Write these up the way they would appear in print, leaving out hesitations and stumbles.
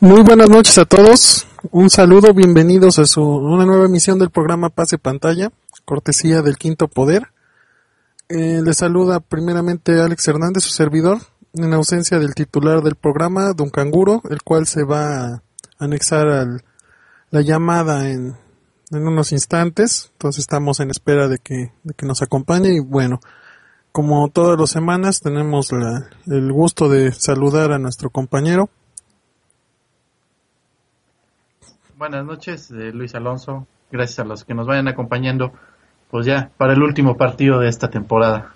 Muy buenas noches a todos, un saludo, bienvenidos a una nueva emisión del programa Pase Pantalla, cortesía del Quinto Poder. Les saluda primeramente Alex Hernández, su servidor, en ausencia del titular del programa, Don Canguro, el cual se va a anexar a la llamada en unos instantes. Entonces estamos en espera de que nos acompañe y bueno, como todas las semanas tenemos el gusto de saludar a nuestro compañero. Buenas noches, Luis Alonso. Gracias a los que nos vayan acompañando, pues ya, para el último partido de esta temporada.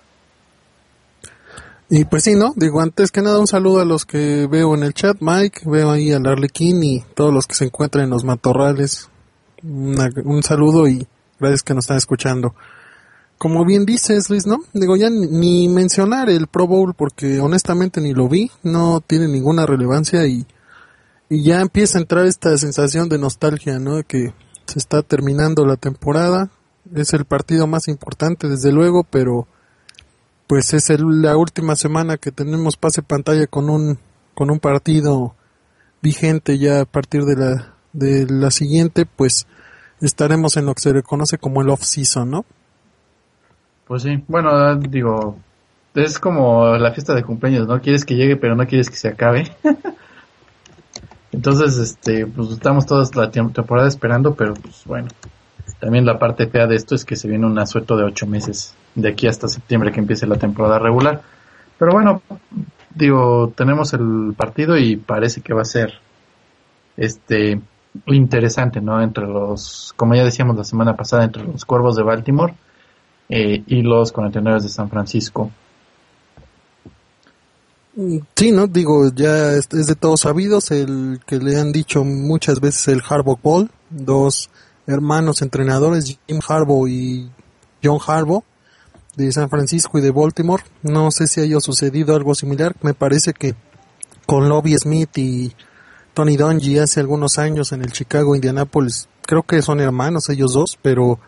Y pues sí, ¿no? Digo, antes que nada un saludo a los que veo en el chat, Mike, veo ahí al Arlequín y todos los que se encuentran en los matorrales. Un saludo y gracias que nos están escuchando. Como bien dices, Luis, ¿no? Digo, ya ni mencionar el Pro Bowl porque honestamente ni lo vi, no tiene ninguna relevancia y ya empieza a entrar esta sensación de nostalgia, ¿no? De que se está terminando la temporada, es el partido más importante desde luego, pero pues es la última semana que tenemos pase pantalla con un partido vigente. Ya a partir de la siguiente, pues estaremos en lo que se reconoce como el off-season, ¿no? Pues sí, bueno, digo, es como la fiesta de cumpleaños, ¿no? Quieres que llegue, pero no quieres que se acabe. Entonces, pues estamos toda la temporada esperando, pero pues bueno, también la parte fea de esto es que se viene un asueto de 8 meses, de aquí hasta septiembre que empiece la temporada regular. Pero bueno, digo, tenemos el partido y parece que va a ser, interesante, ¿no? Entre los, como ya decíamos la semana pasada, entre los Cuervos de Baltimore y los 49ers de San Francisco. Sí, no, digo, ya es de todos sabidos el que le han dicho muchas veces el Harbaugh Bowl, dos hermanos entrenadores, Jim Harbaugh y John Harbaugh, de San Francisco y de Baltimore. No sé si haya sucedido algo similar, me parece que con Lovie Smith y Tony Dungy hace algunos años en el Chicago Indianapolis, creo que son hermanos ellos dos, pero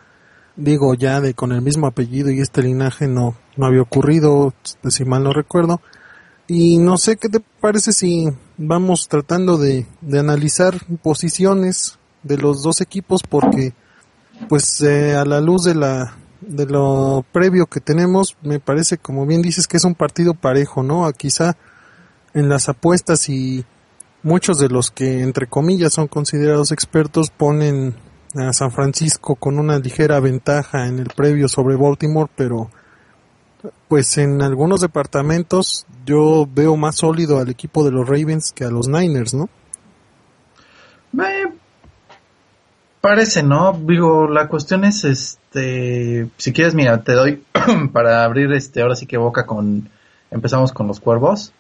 digo, ya con el mismo apellido y este linaje no había ocurrido, si mal no recuerdo. Y no sé qué te parece si vamos tratando de analizar posiciones de los dos equipos, porque pues a la luz de lo previo que tenemos, me parece, como bien dices, que es un partido parejo, ¿no? Quizá en las apuestas y muchos de los que entre comillas son considerados expertos ponen a San Francisco con una ligera ventaja en el previo sobre Baltimore, pero pues en algunos departamentos yo veo más sólido al equipo de los Ravens que a los Niners, ¿no? Parece, ¿no? Digo, la cuestión es, si quieres, mira, te doy para abrir, ahora sí que empezamos con los Cuervos.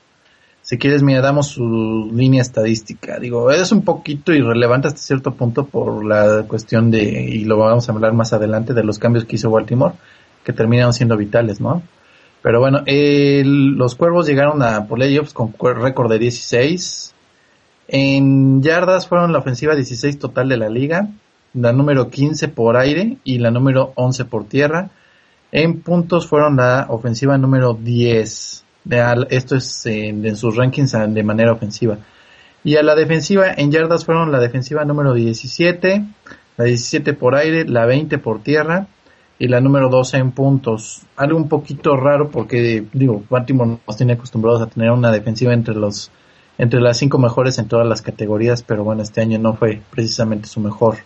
Si quieres, mira, damos su línea estadística. Digo, es un poquito irrelevante hasta cierto punto por la cuestión y lo vamos a hablar más adelante, de los cambios que hizo Baltimore, que terminaron siendo vitales, ¿no? Pero bueno, los Cuervos llegaron a playoffs con récord de 16. En yardas fueron la ofensiva 16 total de la liga, la número 15 por aire y la número 11 por tierra. En puntos fueron la ofensiva número 10. Esto es en sus rankings de manera ofensiva. Y a la defensiva en yardas fueron la defensiva número 17, la 17 por aire, la 20 por tierra y la número 12 en puntos. Algo un poquito raro porque, digo, Baltimore nos tiene acostumbrados a tener una defensiva entre las 5 mejores en todas las categorías, pero bueno, este año no fue precisamente su mejor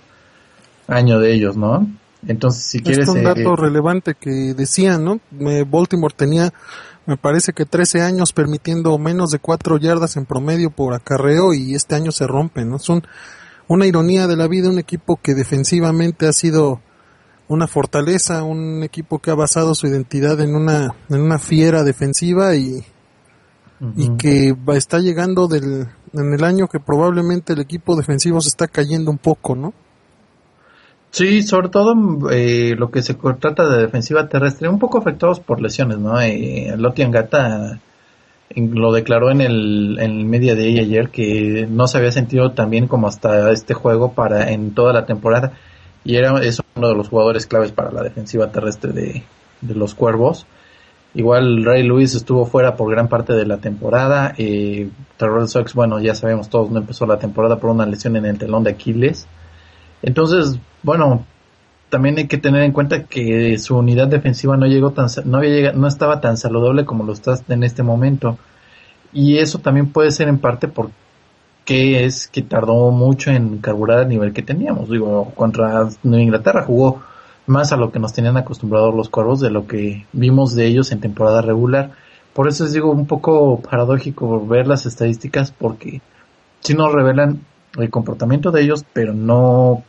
año de ellos, ¿no? Entonces, si quieres... Es un dato relevante que decían, ¿no? Baltimore tenía, me parece que 13 años permitiendo menos de 4 yardas en promedio por acarreo y este año se rompe, ¿no? Es una ironía de la vida, un equipo que defensivamente ha sido una fortaleza, un equipo que ha basado su identidad en una fiera defensiva y que está llegando en el año que probablemente el equipo defensivo se está cayendo un poco, ¿no? Sí, sobre todo lo que se trata de defensiva terrestre, un poco afectados por lesiones, ¿no? Lotti Angata lo declaró en el media day ayer que no se había sentido tan bien como hasta este juego en toda la temporada, y es uno de los jugadores claves para la defensiva terrestre de los Cuervos. Igual Ray Lewis estuvo fuera por gran parte de la temporada. Terrell Sox, bueno, ya sabemos todos, no empezó la temporada por una lesión en el telón de Aquiles. Entonces, bueno, también hay que tener en cuenta que su unidad defensiva no estaba tan saludable como lo está en este momento. Y eso también puede ser en parte porque es que tardó mucho en carburar al nivel que teníamos. Digo, contra Nueva Inglaterra jugó más a lo que nos tenían acostumbrados los Cuervos de lo que vimos de ellos en temporada regular. Por eso es, digo, un poco paradójico ver las estadísticas, porque sí nos revelan el comportamiento de ellos, pero no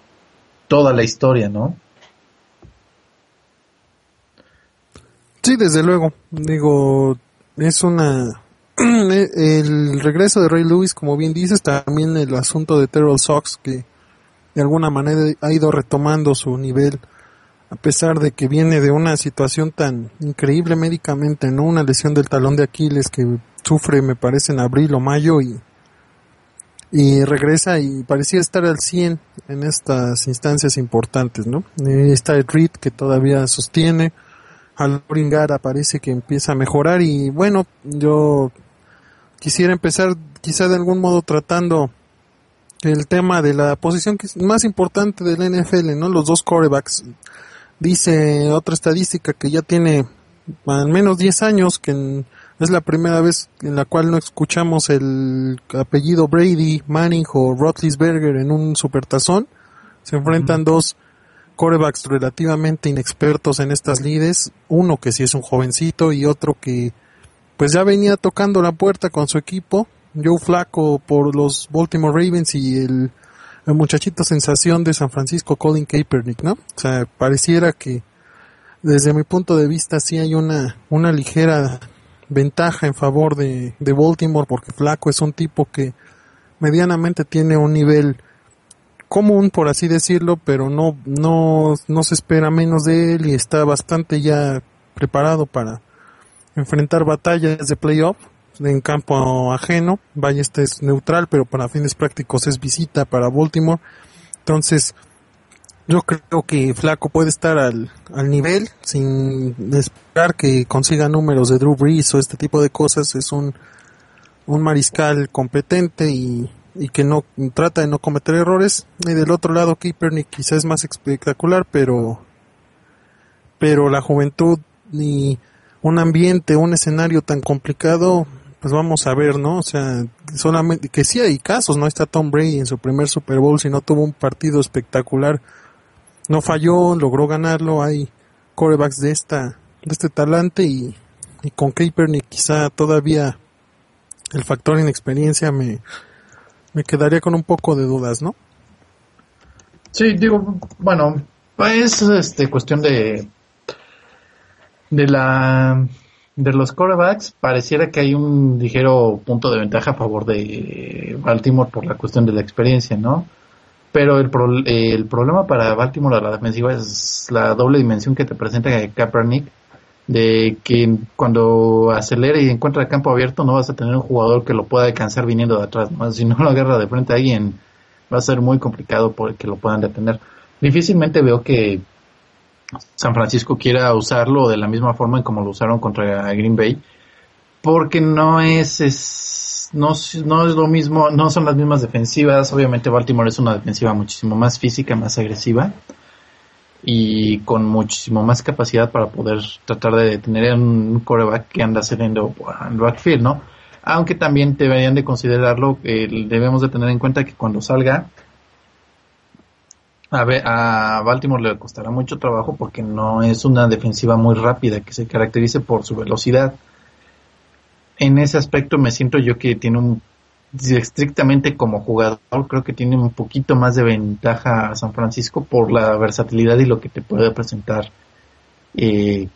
toda la historia, ¿no? Sí, desde luego. Digo, es una... el regreso de Ray Lewis, como bien dices, también el asunto de Terrell Sox, que de alguna manera ha ido retomando su nivel, a pesar de que viene de una situación tan increíble médicamente, ¿no? Una lesión del talón de Aquiles que sufre, me parece, en abril o mayo, y regresa y parecía estar al 100 en estas instancias importantes, ¿no? Está el Reed, que todavía sostiene, al Bringara parece que empieza a mejorar, y bueno, yo quisiera empezar quizá de algún modo tratando el tema de la posición que es más importante del NFL, ¿no? Los dos quarterbacks. Dice otra estadística que ya tiene al menos 10 años, que es la primera vez en la cual no escuchamos el apellido Brady, Manning o Roethlisberger en un supertazón. Se enfrentan dos quarterbacks relativamente inexpertos en estas lides, uno que sí es un jovencito y otro que pues ya venía tocando la puerta con su equipo, Joe Flacco por los Baltimore Ravens y el muchachito sensación de San Francisco, Colin Kaepernick, ¿no? O sea, pareciera que desde mi punto de vista sí hay una ligera ventaja en favor de Baltimore, porque Flacco es un tipo que medianamente tiene un nivel común, por así decirlo, pero no se espera menos de él y está bastante ya preparado para enfrentar batallas de playoff en campo ajeno. Vaya, este es neutral, pero para fines prácticos es visita para Baltimore. Entonces, yo creo que Flacco puede estar al nivel sin esperar que consiga números de Drew Brees o este tipo de cosas. Es un mariscal competente y que no trata de no cometer errores. Y del otro lado, Kaepernick quizás es más espectacular, pero la juventud y un ambiente, un escenario tan complicado, pues vamos a ver, ¿no? O sea, solamente que sí hay casos, ¿no? Está Tom Brady en su primer Super Bowl, si no tuvo un partido espectacular, no falló, logró ganarlo. Hay quarterbacks de este talante y con Kaepernick quizá todavía el factor inexperiencia me quedaría con un poco de dudas, ¿no? Sí, digo, bueno, es cuestión de los quarterbacks. Pareciera que hay un ligero punto de ventaja a favor de Baltimore por la cuestión de la experiencia, ¿no? Pero el problema para Baltimore a la defensiva es la doble dimensión que te presenta Kaepernick, de que cuando acelere y encuentra el campo abierto no vas a tener un jugador que lo pueda alcanzar viniendo de atrás, ¿no? Si no lo agarra de frente a alguien va a ser muy complicado que lo puedan detener. Difícilmente veo que San Francisco quiera usarlo de la misma forma en como lo usaron contra Green Bay, porque no es lo mismo, no son las mismas defensivas. Obviamente Baltimore es una defensiva muchísimo más física, más agresiva y con muchísimo más capacidad para poder tratar de detener a un quarterback que anda saliendo al backfield, ¿no? Aunque también deberían de considerarlo, debemos de tener en cuenta que cuando salga a Baltimore le costará mucho trabajo, porque no es una defensiva muy rápida que se caracterice por su velocidad. En ese aspecto me siento yo que tiene estrictamente como jugador, creo que tiene un poquito más de ventaja a San Francisco por la versatilidad y lo que te puede presentar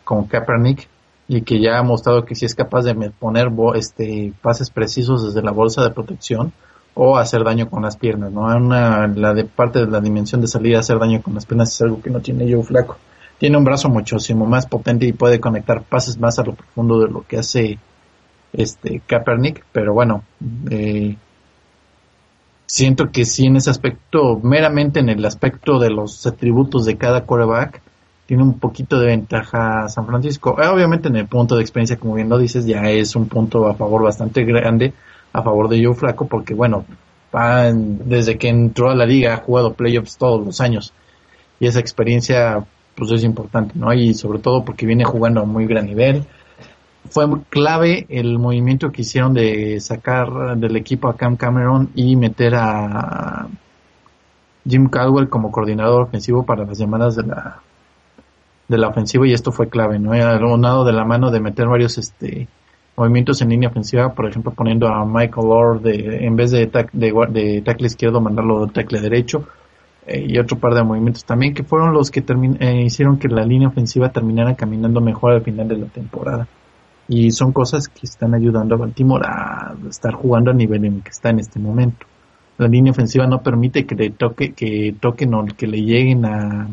con Kaepernick, y que ya ha mostrado que sí es capaz de poner pases precisos desde la bolsa de protección o hacer daño con las piernas, ¿no? Parte de la dimensión de salida, hacer daño con las piernas es algo que no tiene Joe Flacco. Tiene un brazo muchísimo más potente y puede conectar pases más a lo profundo de lo que hace Kaepernick, pero bueno, siento que sí, en ese aspecto, meramente en el aspecto de los atributos de cada quarterback, tiene un poquito de ventaja San Francisco. Obviamente en el punto de experiencia, como bien lo dices, ya es un punto a favor bastante grande a favor de Joe Flacco, porque bueno, desde que entró a la liga ha jugado playoffs todos los años y esa experiencia pues es importante, ¿no? Y sobre todo porque viene jugando a muy gran nivel. Fue clave el movimiento que hicieron de sacar del equipo a Cam Cameron y meter a Jim Caldwell como coordinador ofensivo para las llamadas de la ofensiva, y esto fue clave, ¿no? Aunado de la mano de meter varios movimientos en línea ofensiva, por ejemplo poniendo a Michael Orr en vez de tackle izquierdo, mandarlo de tackle derecho, y otro par de movimientos también que fueron los que hicieron que la línea ofensiva terminara caminando mejor al final de la temporada. Y son cosas que están ayudando a Baltimore a estar jugando al nivel en el que está en este momento. La línea ofensiva no permite que toquen o que le lleguen a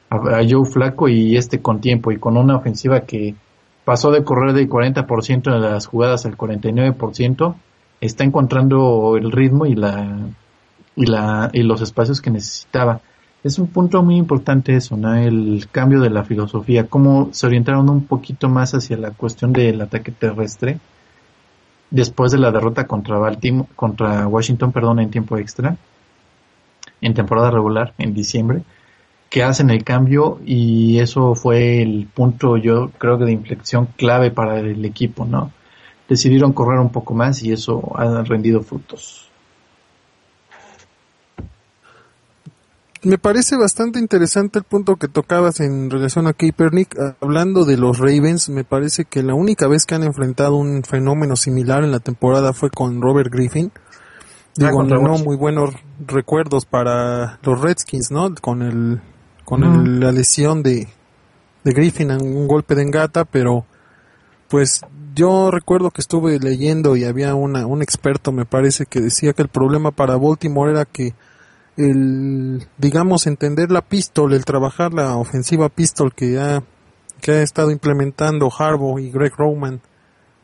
Joe Flacco, y con tiempo y con una ofensiva que pasó de correr del 40% de las jugadas al 49%, está encontrando el ritmo y los espacios que necesitaba. Es un punto muy importante eso, ¿no? El cambio de la filosofía, cómo se orientaron un poquito más hacia la cuestión del ataque terrestre después de la derrota contra Washington, en tiempo extra, en temporada regular, en diciembre, que hacen el cambio, y eso fue el punto, yo creo que de inflexión clave para el equipo, ¿no? Decidieron correr un poco más y eso ha rendido frutos. Me parece bastante interesante el punto que tocabas en relación a Kaepernick. Hablando de los Ravens, me parece que la única vez que han enfrentado un fenómeno similar en la temporada fue con Robert Griffin. Digo, no muy buenos recuerdos para los Redskins, ¿no? Con la lesión de Griffin en un golpe de engata, pero pues yo recuerdo que estuve leyendo y había un experto, me parece, que decía que el problema para Baltimore era que entender la pistol, el trabajar la ofensiva pistol que ha estado implementando Harbaugh y Greg Roman,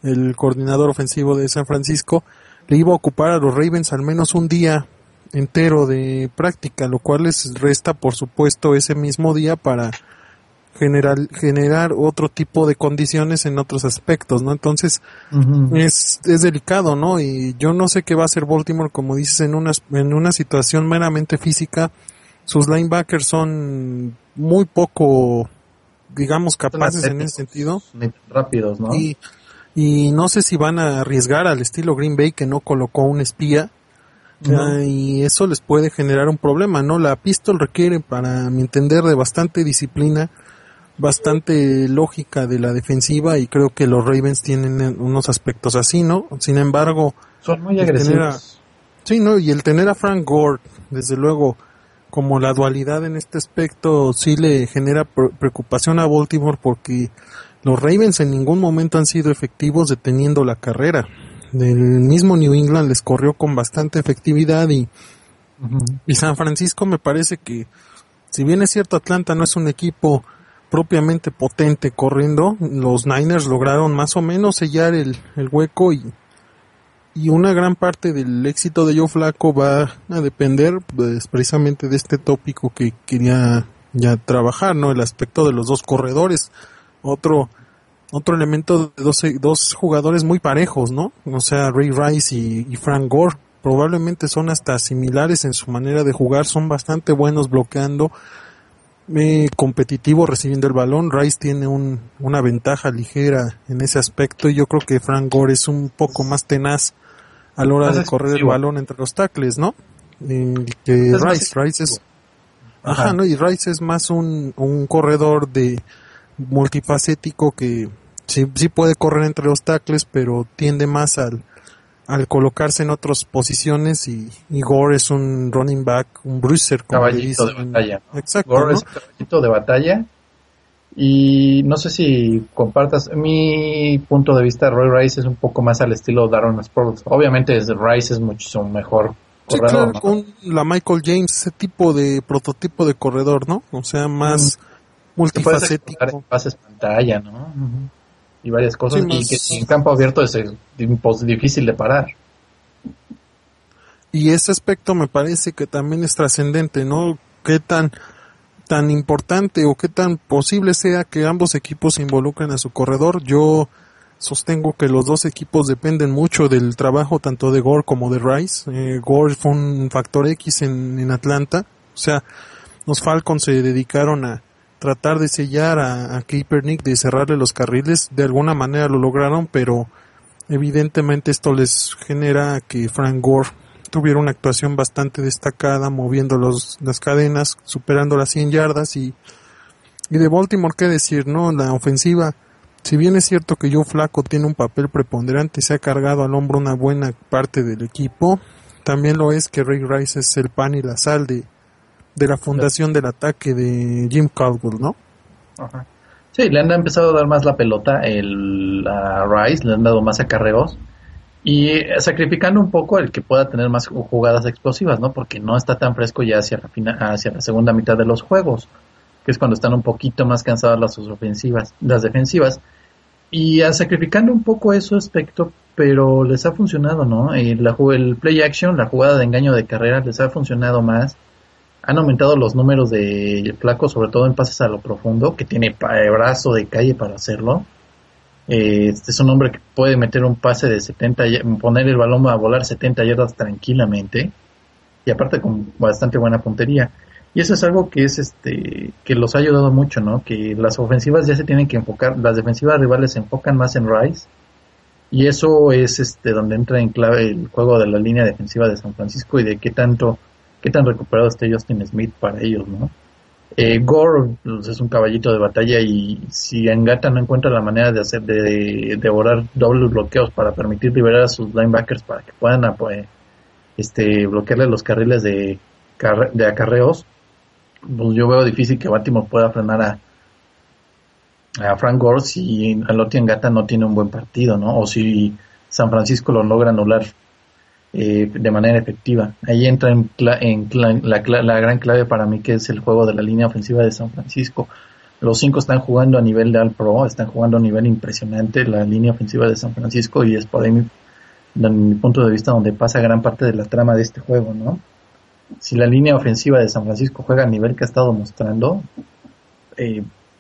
el coordinador ofensivo de San Francisco, le iba a ocupar a los Ravens al menos un día entero de práctica, lo cual les resta, por supuesto, ese mismo día para generar otro tipo de condiciones en otros aspectos, ¿no? Entonces, es delicado, ¿no? Y yo no sé qué va a hacer Baltimore, como dices, en una situación meramente física. Sus linebackers son muy poco, digamos, capaces en ese sentido. Rápidos, ¿no? Y no sé si van a arriesgar al estilo Green Bay, que no colocó un espía, y eso les puede generar un problema, ¿no? La pistol requiere, para mi entender, de bastante disciplina, bastante lógica de la defensiva, y creo que los Ravens tienen unos aspectos así, ¿no? Sin embargo, son muy agresivos. Y el tener a Frank Gore, desde luego, como la dualidad en este aspecto, sí le genera preocupación a Baltimore, porque los Ravens en ningún momento han sido efectivos deteniendo la carrera. El mismo New England les corrió con bastante efectividad, y San Francisco, me parece que, si bien es cierto, Atlanta no es un equipo propiamente potente corriendo, los Niners lograron más o menos sellar el hueco, y una gran parte del éxito de Joe Flacco va a depender, pues, precisamente de este tópico que quería ya trabajar, ¿no? El aspecto de los dos corredores. Otro elemento de dos jugadores muy parejos, ¿no? O sea, Ray Rice y Frank Gore probablemente son hasta similares en su manera de jugar, son bastante buenos bloqueando, competitivo recibiendo el balón. Rice tiene una ventaja ligera en ese aspecto, y yo creo que Frank Gore es un poco más tenaz a la hora de correr el balón entre los tackles, ¿no? Que Rice es ¿no? Y Rice es más un corredor multifacético que sí puede correr entre los tackles, pero tiende más al colocarse en otras posiciones, y Gore es un running back, un bruiser, como caballito de batalla, ¿no? Exacto, Gore, ¿no? es caballito de batalla, y no sé si compartas mi punto de vista. Roy Rice es un poco más al estilo Darren Sproles. Obviamente Rice es muchísimo mejor corredor, sí, claro, ¿no? con la Michael James, ese tipo de prototipo de corredor, ¿no? O sea, más multifacético. Pases pantalla, ¿no? Y varias cosas, sí, y que en campo abierto es difícil de parar. Y ese aspecto me parece que también es trascendente, ¿no? ¿Qué tan tan importante o qué tan posible sea que ambos equipos se involucren a su corredor. Yo sostengo que los dos equipos dependen mucho del trabajo tanto de Gore como de Rice. Gore fue un factor X en Atlanta. O sea, los Falcons se dedicaron a tratar de sellar a Kaepernick, de cerrarle los carriles. De alguna manera lo lograron, pero evidentemente esto les genera que Frank Gore tuviera una actuación bastante destacada, moviendo las cadenas, superando las 100 yardas. Y de Baltimore, qué decir, ¿no? La ofensiva, si bien es cierto que Joe Flacco tiene un papel preponderante, se ha cargado al hombro una buena parte del equipo, también lo es que Ray Rice es el pan y la sal de la fundación del ataque de Jim Caldwell, ¿no? Ajá. Sí, le han empezado a dar más la pelota a Rice, le han dado más acarreos y sacrificando un poco el que pueda tener más jugadas explosivas, ¿no? Porque no está tan fresco ya hacia la segunda mitad de los juegos, que es cuando están un poquito más cansadas las defensivas, y sacrificando un poco ese aspecto, pero les ha funcionado, ¿no? El play action, la jugada de engaño de carrera les ha funcionado más. Han aumentado los números de Flacco, sobre todo en pases a lo profundo, que tiene brazo de calle para hacerlo. Es un hombre que puede meter un pase de 70, poner el balón a volar 70 yardas tranquilamente, y aparte con bastante buena puntería. Y eso es algo que que los ha ayudado mucho, ¿no? Que las ofensivas ya se tienen que enfocar, las defensivas rivales se enfocan más en Rice, y eso es donde entra en clave el juego de la línea defensiva de San Francisco y de qué tan recuperado esté Justin Smith para ellos, ¿no? Gore pues, es un caballito de batalla, y si Ngata no encuentra la manera de devorar dobles bloqueos para permitir liberar a sus linebackers para que puedan bloquearle los carriles de acarreos, pues yo veo difícil que Baltimore pueda frenar a Frank Gore si Aloti Ngata no tiene un buen partido, ¿no? O si San Francisco lo logra anular de manera efectiva. Ahí entra la gran clave para mí, que es el juego de la línea ofensiva de San Francisco. Los 5 están jugando a nivel de All-Pro, están jugando a nivel impresionante la línea ofensiva de San Francisco, y es por ahí mi punto de vista donde pasa gran parte de la trama de este juego, ¿no? Si la línea ofensiva de San Francisco juega a nivel que ha estado mostrando,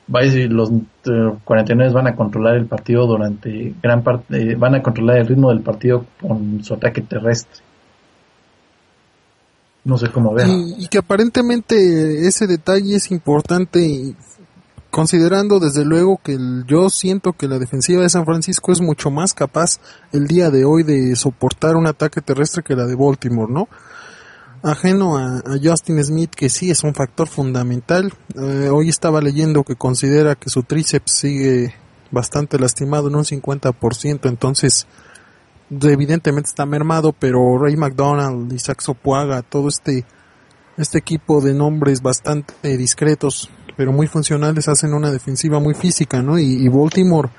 los 49 van a controlar el partido durante gran parte, van a controlar el ritmo del partido con su ataque terrestre. No sé cómo ver. Y que aparentemente ese detalle es importante, considerando desde luego que yo siento que la defensiva de San Francisco es mucho más capaz el día de hoy de soportar un ataque terrestre que la de Baltimore, ¿no? Ajeno a Justin Smith, que sí es un factor fundamental. Hoy estaba leyendo que considera que su tríceps sigue bastante lastimado en un 50%, entonces evidentemente está mermado, pero Ray McDonald, Isaac Sopuaga, todo este equipo de nombres bastante discretos, pero muy funcionales, hacen una defensiva muy física, ¿no? Y Baltimore,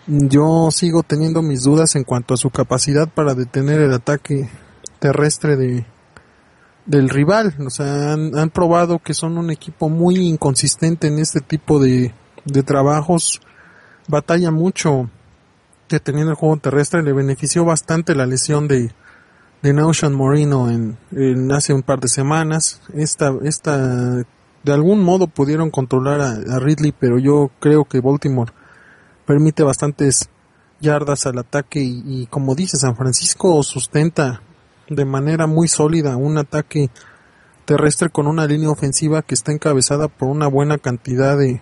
yo sigo teniendo mis dudas en cuanto a su capacidad para detener el ataque terrestre del rival. O sea, han probado que son un equipo muy inconsistente en este tipo de trabajos. Batalla mucho deteniendo el juego terrestre. Le benefició bastante la lesión de Knowshon Moreno en hace un par de semanas. Esta de algún modo pudieron controlar a Ridley, pero yo creo que Baltimore permite bastantes yardas al ataque, y como dice, San Francisco sustenta de manera muy sólida un ataque terrestre con una línea ofensiva que está encabezada por una buena cantidad de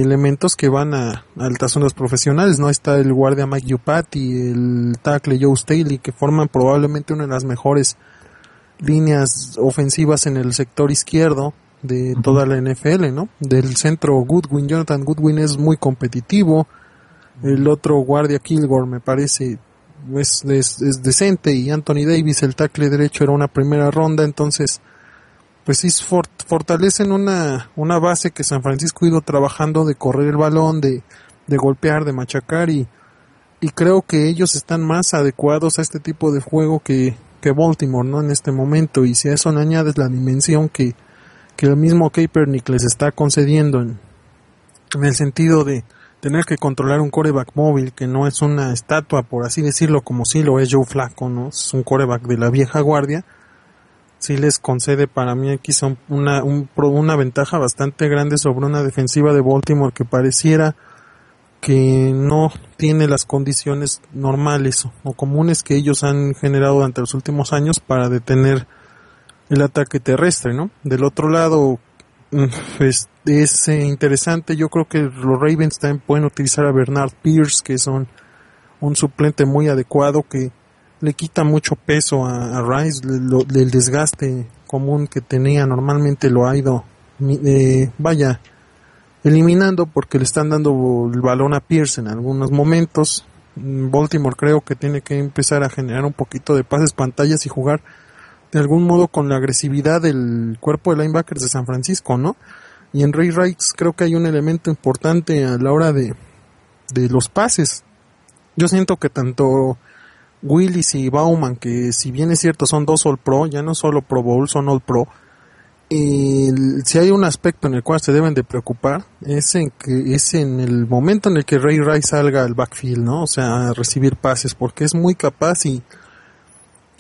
elementos que van a altas zonas profesionales, ¿no? Está el guardia Mike Yupati, el tackle Joe Staley, que forman probablemente una de las mejores líneas ofensivas en el sector izquierdo de toda la NFL, ¿no? Del centro Goodwin, Jonathan Goodwin es muy competitivo. El otro guardia Kilgore me parece es decente, y Anthony Davis, el tackle derecho, era una primera ronda. Entonces pues sí fortalecen una base que San Francisco ha ido trabajando, de correr el balón, de golpear, de machacar, y creo que ellos están más adecuados a este tipo de juego que Baltimore, ¿no? En este momento. Y si a eso le añades la dimensión que el mismo Kaepernick les está concediendo en el sentido de tener que controlar un quarterback móvil, que no es una estatua, por así decirlo, como sí lo es Joe Flacco, ¿no? Es un quarterback de la vieja guardia. sí les concede para mí aquí son una ventaja bastante grande sobre una defensiva de Baltimore que pareciera que no tiene las condiciones normales o comunes que ellos han generado durante los últimos años para detener el ataque terrestre, ¿no? Del otro lado, pues es interesante, yo creo que los Ravens también pueden utilizar a Bernard Pierce, que son un suplente muy adecuado que le quita mucho peso a Rice, el desgaste común que tenía normalmente lo ha ido eliminando porque le están dando el balón a Pierce en algunos momentos. Baltimore creo que tiene que empezar a generar un poquito de pases pantallas y jugar de algún modo con la agresividad del cuerpo de linebackers de San Francisco, ¿no? Y en Ray Rice creo que hay un elemento importante a la hora de los pases. Yo siento que tanto Willis y Bauman, que si bien es cierto son dos All Pro, ya no solo Pro Bowl, son All Pro, si hay un aspecto en el cual se deben de preocupar es en el momento en el que Ray Rice salga al backfield, ¿no? O sea, a recibir pases, porque es muy capaz y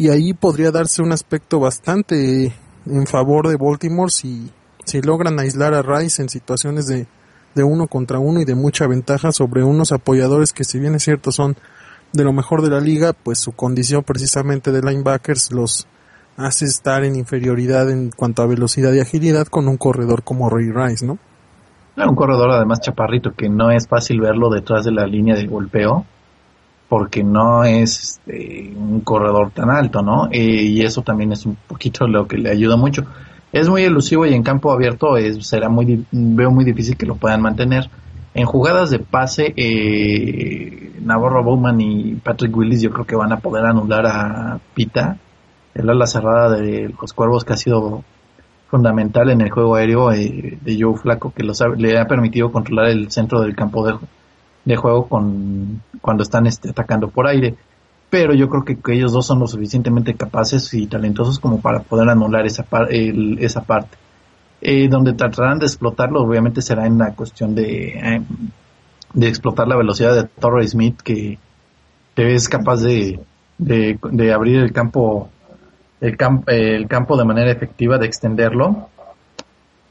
ahí podría darse un aspecto bastante en favor de Baltimore si logran aislar a Rice en situaciones de uno contra uno y de mucha ventaja sobre unos apoyadores que si bien es cierto son de lo mejor de la liga, pues su condición precisamente de linebackers los hace estar en inferioridad en cuanto a velocidad y agilidad con un corredor como Ray Rice, ¿no? Un corredor además chaparrito que no es fácil verlo detrás de la línea de golpeo porque no es un corredor tan alto, ¿no? Y eso también es un poquito lo que le ayuda mucho. Es muy elusivo y en campo abierto veo muy difícil que lo puedan mantener. En jugadas de pase, Navarro Bowman y Patrick Willis yo creo que van a poder anular a Pita, el ala cerrada de los Cuervos, que ha sido fundamental en el juego aéreo de Joe Flacco, que le ha permitido controlar el centro del campo de juego cuando están atacando por aire. Pero yo creo que ellos dos son lo suficientemente capaces y talentosos como para poder anular esa parte. Donde tratarán de explotarlo obviamente será en la cuestión de explotar la velocidad de Torrey Smith, que es capaz de abrir el campo de manera efectiva, de extenderlo,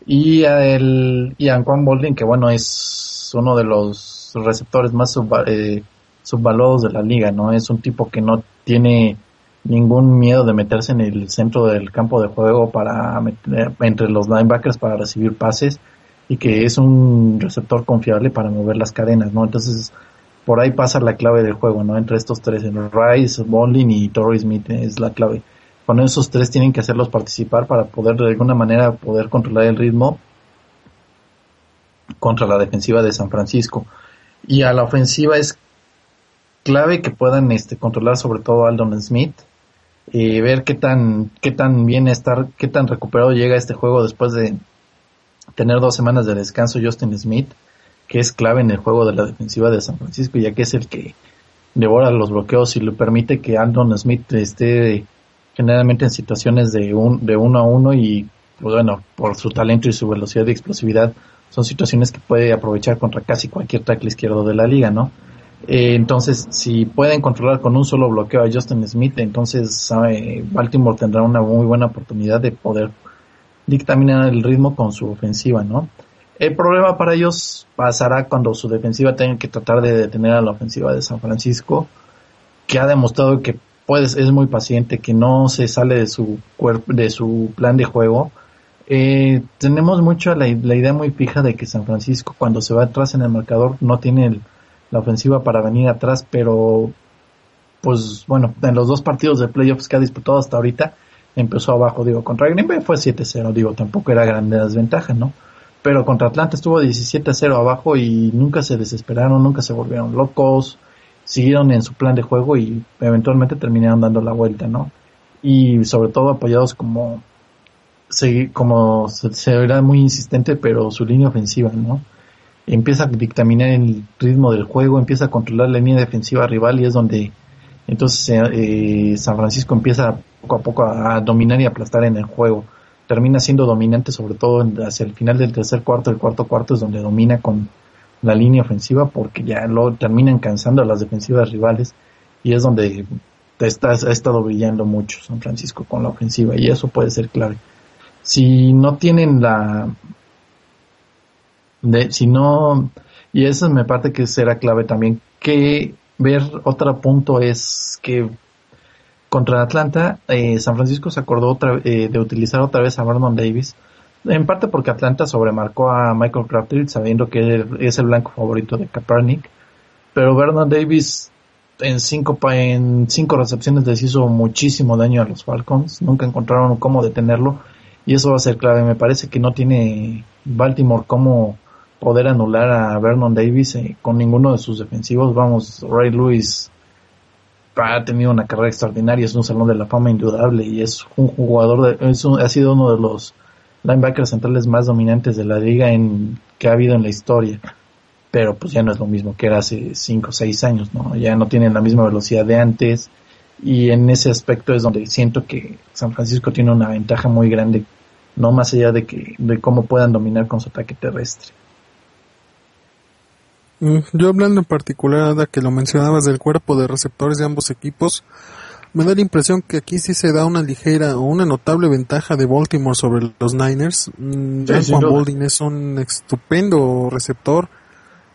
y a Anquan Boldin, que bueno, es uno de los receptores más subvalorados de la liga, ¿no? Es un tipo que no tiene ningún miedo de meterse en el centro del campo de juego para entre los linebackers para recibir pases, y que es un receptor confiable para mover las cadenas, ¿no? Entonces por ahí pasa la clave del juego, ¿no? Entre estos tres, Rice, Boldin y Torrey Smith es la clave. Con esos tres tienen que hacerlos participar para poder de alguna manera poder controlar el ritmo contra la defensiva de San Francisco. Y a la ofensiva es clave que puedan controlar sobre todo a Aldon Smith, ver qué tan bien qué tan recuperado llega este juego después de tener 2 semanas de descanso Justin Smith, que es clave en el juego de la defensiva de San Francisco, ya que es el que devora los bloqueos y le permite que Aldon Smith esté generalmente en situaciones de 1 a 1 y pues bueno, por su talento y su velocidad y explosividad son situaciones que puede aprovechar contra casi cualquier tackle izquierdo de la liga, ¿no? Entonces, si pueden controlar con un solo bloqueo a Justin Smith, entonces Baltimore tendrá una muy buena oportunidad de poder dictaminar el ritmo con su ofensiva, ¿no? El problema para ellos pasará cuando su defensiva tenga que tratar de detener a la ofensiva de San Francisco, que ha demostrado que es muy paciente, que no se sale de su plan de juego. Tenemos mucho la idea muy fija de que San Francisco, cuando se va atrás en el marcador, no tiene la ofensiva para venir atrás, pero pues bueno, en los 2 partidos de playoffs que ha disputado hasta ahorita empezó abajo, contra Green Bay fue 7-0, tampoco era grande desventaja, ¿no? Pero contra Atlanta estuvo 17-0 abajo y nunca se desesperaron, nunca se volvieron locos, siguieron en su plan de juego y eventualmente terminaron dando la vuelta, ¿no? Y sobre todo apoyados como se verá muy insistente, pero su línea ofensiva, ¿no? Empieza a dictaminar el ritmo del juego, empieza a controlar la línea defensiva rival, y es donde entonces San Francisco empieza poco a poco a dominar y aplastar en el juego. Termina siendo dominante sobre todo hacia el final del tercer cuarto. El cuarto cuarto es donde domina con la línea ofensiva, porque ya lo terminan cansando a las defensivas rivales, y es donde ha estado brillando mucho San Francisco con la ofensiva y eso puede ser clave. Si no tienen y eso me parece que será clave también, que ver otro punto es que contra Atlanta, San Francisco se acordó de utilizar otra vez a Vernon Davis, en parte porque Atlanta sobremarcó a Michael Crabtree sabiendo que es el blanco favorito de Kaepernick, pero Vernon Davis en cinco recepciones les hizo muchísimo daño a los Falcons, nunca encontraron cómo detenerlo y eso va a ser clave. Me parece que no tiene Baltimore cómo poder anular a Vernon Davis con ninguno de sus defensivos. Vamos, Ray Lewis ha tenido una carrera extraordinaria, es un salón de la fama indudable y es un jugador, ha sido uno de los linebackers centrales más dominantes de la liga que ha habido en la historia, pero pues ya no es lo mismo que era hace 5 o 6 años, ¿no? Ya no tienen la misma velocidad de antes y en ese aspecto es donde siento que San Francisco tiene una ventaja muy grande, no más allá de cómo puedan dominar con su ataque terrestre. Yo hablando en particular, Ada, que lo mencionabas del cuerpo de receptores de ambos equipos, me da la impresión que aquí sí se da una ligera o una notable ventaja de Baltimore sobre los Niners. Juan Boldin es un estupendo receptor.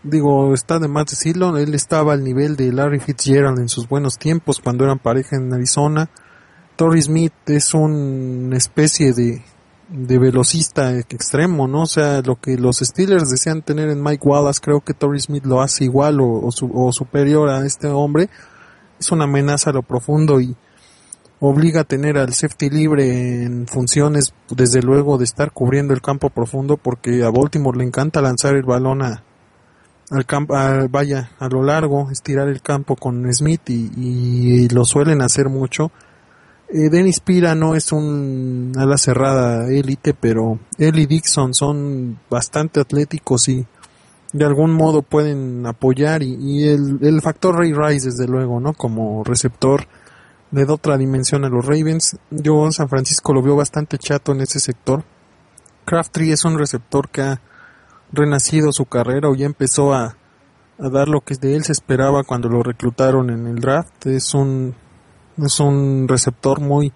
Digo, está de más decirlo, él estaba al nivel de Larry Fitzgerald en sus buenos tiempos cuando eran pareja en Arizona. Torrey Smith es una especie de velocista extremo, ¿no? O sea, lo que los Steelers desean tener en Mike Wallace, creo que Torrey Smith lo hace igual o superior a este hombre. Es una amenaza a lo profundo y obliga a tener al safety libre en funciones, desde luego, de estar cubriendo el campo profundo, porque a Baltimore le encanta lanzar el balón al campo, a lo largo, estirar el campo con Smith y lo suelen hacer mucho. Dennis Pira no es un ala cerrada élite, pero él y Dixon son bastante atléticos y de algún modo pueden apoyar y el factor Ray Rice, desde luego, ¿no? Como receptor le da otra dimensión a los Ravens. Yo en San Francisco lo veo bastante chato en ese sector. Crabtree es un receptor que ha renacido su carrera o ya empezó a dar lo que de él se esperaba cuando lo reclutaron en el draft. Es un receptor muy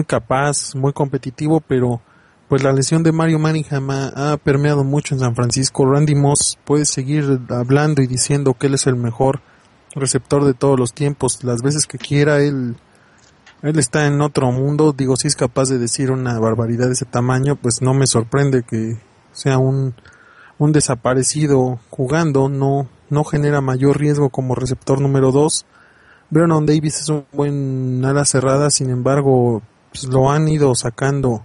capaz, muy competitivo, pero pues la lesión de Mario Manningham ha permeado mucho en San Francisco. Randy Moss puede seguir hablando y diciendo que él es el mejor receptor de todos los tiempos, las veces que quiera. Él está en otro mundo. Digo, si es capaz de decir una barbaridad de ese tamaño, pues no me sorprende que sea un desaparecido jugando. No genera mayor riesgo como receptor número 2. Vernon Davis es un buen ala cerrada, sin embargo, pues lo han ido sacando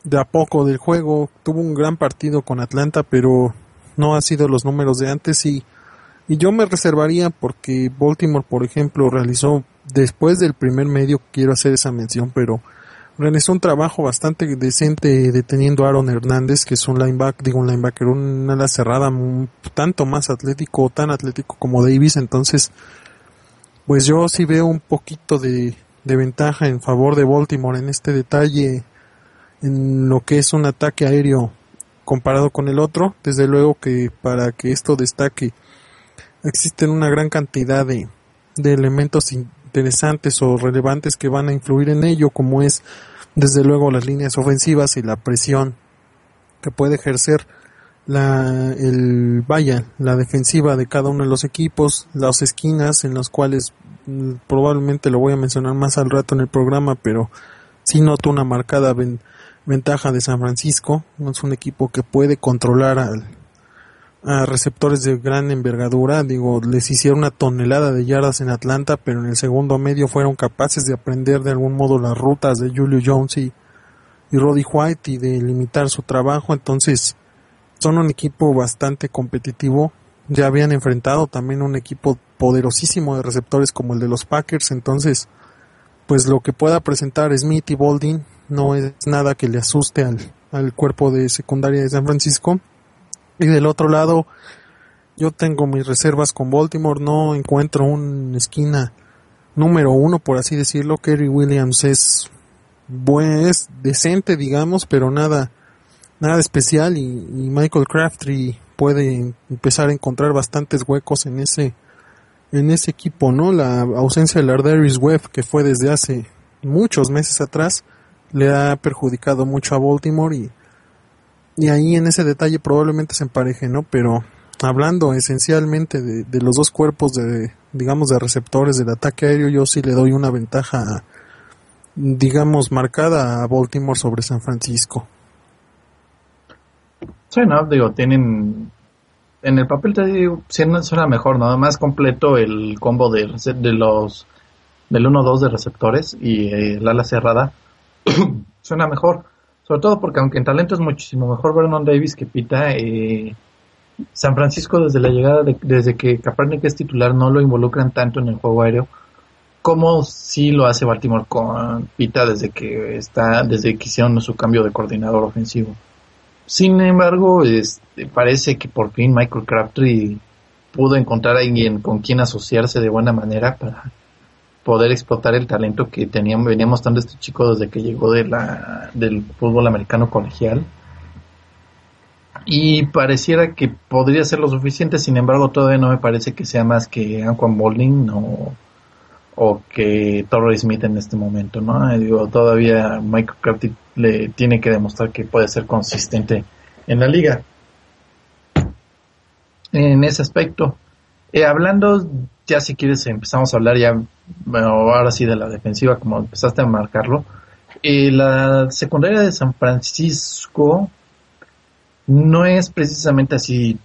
de a poco del juego. Tuvo un gran partido con Atlanta, pero no ha sido los números de antes y yo me reservaría porque Baltimore, por ejemplo, realizó después del primer medio, quiero hacer esa mención, pero realizó un trabajo bastante decente deteniendo a Aaron Hernández, que es un linebacker, un ala cerrada tanto más atlético, tan atlético como Davis. Entonces, pues yo sí veo un poquito de ventaja en favor de Baltimore en este detalle, en lo que es un ataque aéreo comparado con el otro. Desde luego que para que esto destaque existen una gran cantidad de elementos interesantes o relevantes que van a influir en ello, como es desde luego las líneas ofensivas y la presión que puede ejercer la defensiva de cada uno de los equipos, las esquinas en las cuales probablemente lo voy a mencionar más al rato en el programa, pero sí noto una marcada ventaja de San Francisco. Es un equipo que puede controlar a receptores de gran envergadura. Digo, les hicieron una tonelada de yardas en Atlanta, pero en el segundo medio fueron capaces de aprender de algún modo las rutas de Julio Jones y Roddy White y de limitar su trabajo. Entonces son un equipo bastante competitivo. Ya habían enfrentado también un equipo poderosísimo de receptores como el de los Packers. Entonces, pues lo que pueda presentar Smith y Boldin no es nada que le asuste al cuerpo de secundaria de San Francisco. Y del otro lado, yo tengo mis reservas con Baltimore. No encuentro una esquina número 1, por así decirlo. Kerry Williams es decente, digamos, pero nada especial. Y Michael Crabtree puede empezar a encontrar bastantes huecos en ese en ese equipo, ¿no? La ausencia de Lardarius Webb, que fue desde hace muchos meses atrás, le ha perjudicado mucho a Baltimore y ahí en ese detalle probablemente se empareje, ¿no? Pero hablando esencialmente de los dos cuerpos digamos, de receptores del ataque aéreo, yo sí le doy una ventaja, digamos, marcada a Baltimore sobre San Francisco. Sí, no, digo, tienen... En el papel te digo, suena mejor, nada más completo el combo del 1-2 de receptores y el ala cerrada. Suena mejor. Sobre todo porque aunque en talento es muchísimo mejor Vernon Davis que Pita, San Francisco desde la llegada, desde que Kaepernick es titular, no lo involucran tanto en el juego aéreo como sí lo hace Baltimore con Pita desde que hicieron su cambio de coordinador ofensivo. Sin embargo, parece que por fin Michael Crabtree pudo encontrar a alguien con quien asociarse de buena manera para poder explotar el talento que venía mostrando este chico desde que llegó del fútbol americano colegial. Y pareciera que podría ser lo suficiente, sin embargo todavía no me parece que sea más que Anquan Boldin o que Torrey Smith en este momento, ¿no? Digo, todavía Michael Crabtree le tiene que demostrar que puede ser consistente en la liga. En ese aspecto. Hablando, ya si quieres empezamos a hablar ya, bueno, ahora sí de la defensiva, como empezaste a marcarlo. La secundaria de San Francisco no es precisamente así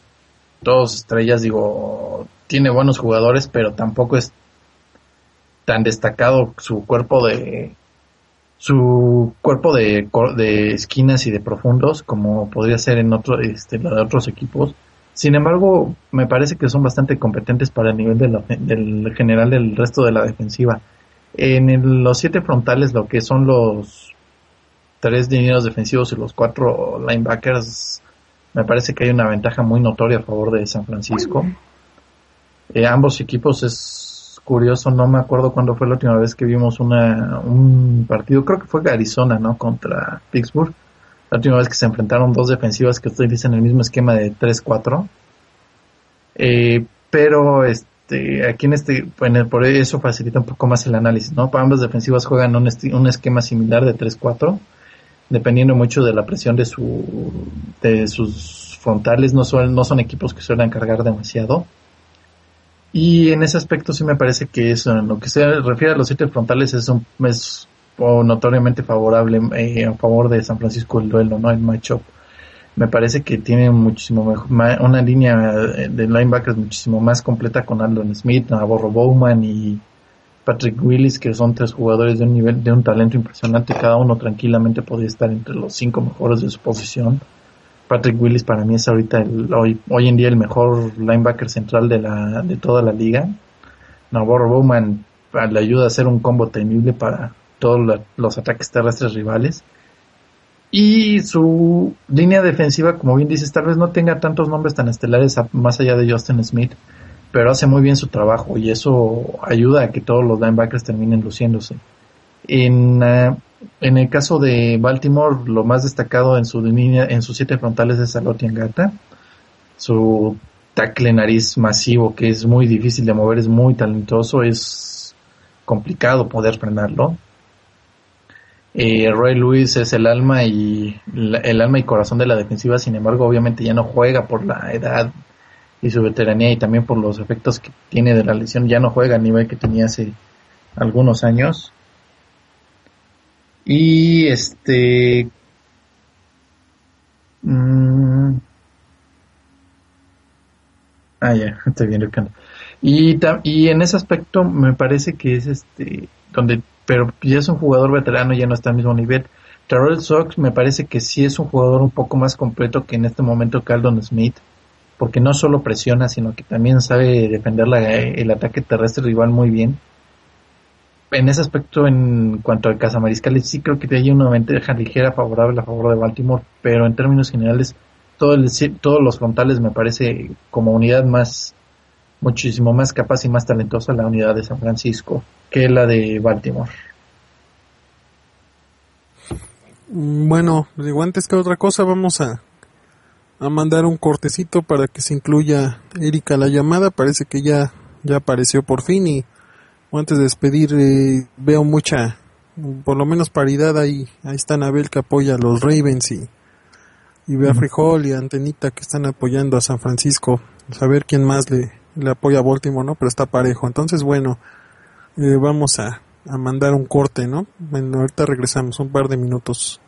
todos estrellas, digo, tiene buenos jugadores, pero tampoco es tan destacado su cuerpo de esquinas y de profundos como podría ser en la de otros equipos. Sin embargo, me parece que son bastante competentes para el nivel del general del resto de la defensiva. Los 7 frontales, lo que son los 3 dineros defensivos y los 4 linebackers, me parece que hay una ventaja muy notoria a favor de San Francisco. Ambos equipos es curioso, no me acuerdo cuándo fue la última vez que vimos un partido, creo que fue Arizona, ¿no? Contra Pittsburgh. La última vez que se enfrentaron dos defensivas que utilizan el mismo esquema de 3-4. Pero aquí por eso facilita un poco más el análisis, ¿no? Para ambas defensivas juegan un esquema similar de 3-4, dependiendo mucho de la presión de sus frontales. No son equipos que suelen cargar demasiado. Y en ese aspecto sí me parece que eso, en lo que se refiere a los 7 frontales, es notoriamente favorable a favor de San Francisco el duelo, ¿no? El matchup. Me parece que tiene muchísimo mejor, una línea de linebackers muchísimo más completa con Aldon Smith, Navarro Bowman y Patrick Willis, que son 3 jugadores de un talento impresionante. Cada uno tranquilamente podría estar entre los 5 mejores de su posición. Patrick Willis para mí es ahorita hoy en día el mejor linebacker central de toda la liga. Navarro Bowman le ayuda a hacer un combo temible para todos los ataques terrestres rivales. Y su línea defensiva, como bien dices, tal vez no tenga tantos nombres tan estelares más allá de Justin Smith, pero hace muy bien su trabajo y eso ayuda a que todos los linebackers terminen luciéndose. En el caso de Baltimore, lo más destacado en sus 7 frontales es Saloti Ngata, su tackle nariz masivo que es muy difícil de mover, es muy talentoso, es complicado poder frenarlo. Roy Lewis es el alma y corazón de la defensiva, sin embargo obviamente ya no juega por la edad y su veteranía y también por los efectos que tiene de la lesión, ya no juega al nivel que tenía hace algunos años. Y ya, estoy bien, Ricardo. Y en ese aspecto me parece que es pero ya es un jugador veterano, ya no está al mismo nivel. Terrell Sox me parece que sí es un jugador un poco más completo que en este momento Aldon Smith, porque no solo presiona, sino que también sabe defender el ataque terrestre rival muy bien. En ese aspecto, en cuanto al cazamariscales, sí creo que hay una ventaja ligera favorable a favor de Baltimore, pero en términos generales, todos los frontales me parece como unidad muchísimo más capaz y más talentosa la unidad de San Francisco que la de Baltimore. Bueno, digo, antes que otra cosa vamos a mandar un cortecito para que se incluya Erika a la llamada. Parece que ya ya apareció por fin. Y antes de despedir, veo mucha, por lo menos paridad ahí. Ahí está Anabel, que apoya a los Ravens, y veo a Frijol y a Antenita, que están apoyando a San Francisco. A ver quién más le apoya a Baltimore, ¿no? Pero está parejo. Entonces, bueno, vamos a mandar un corte, ¿no? Bueno, ahorita regresamos, un par de minutos.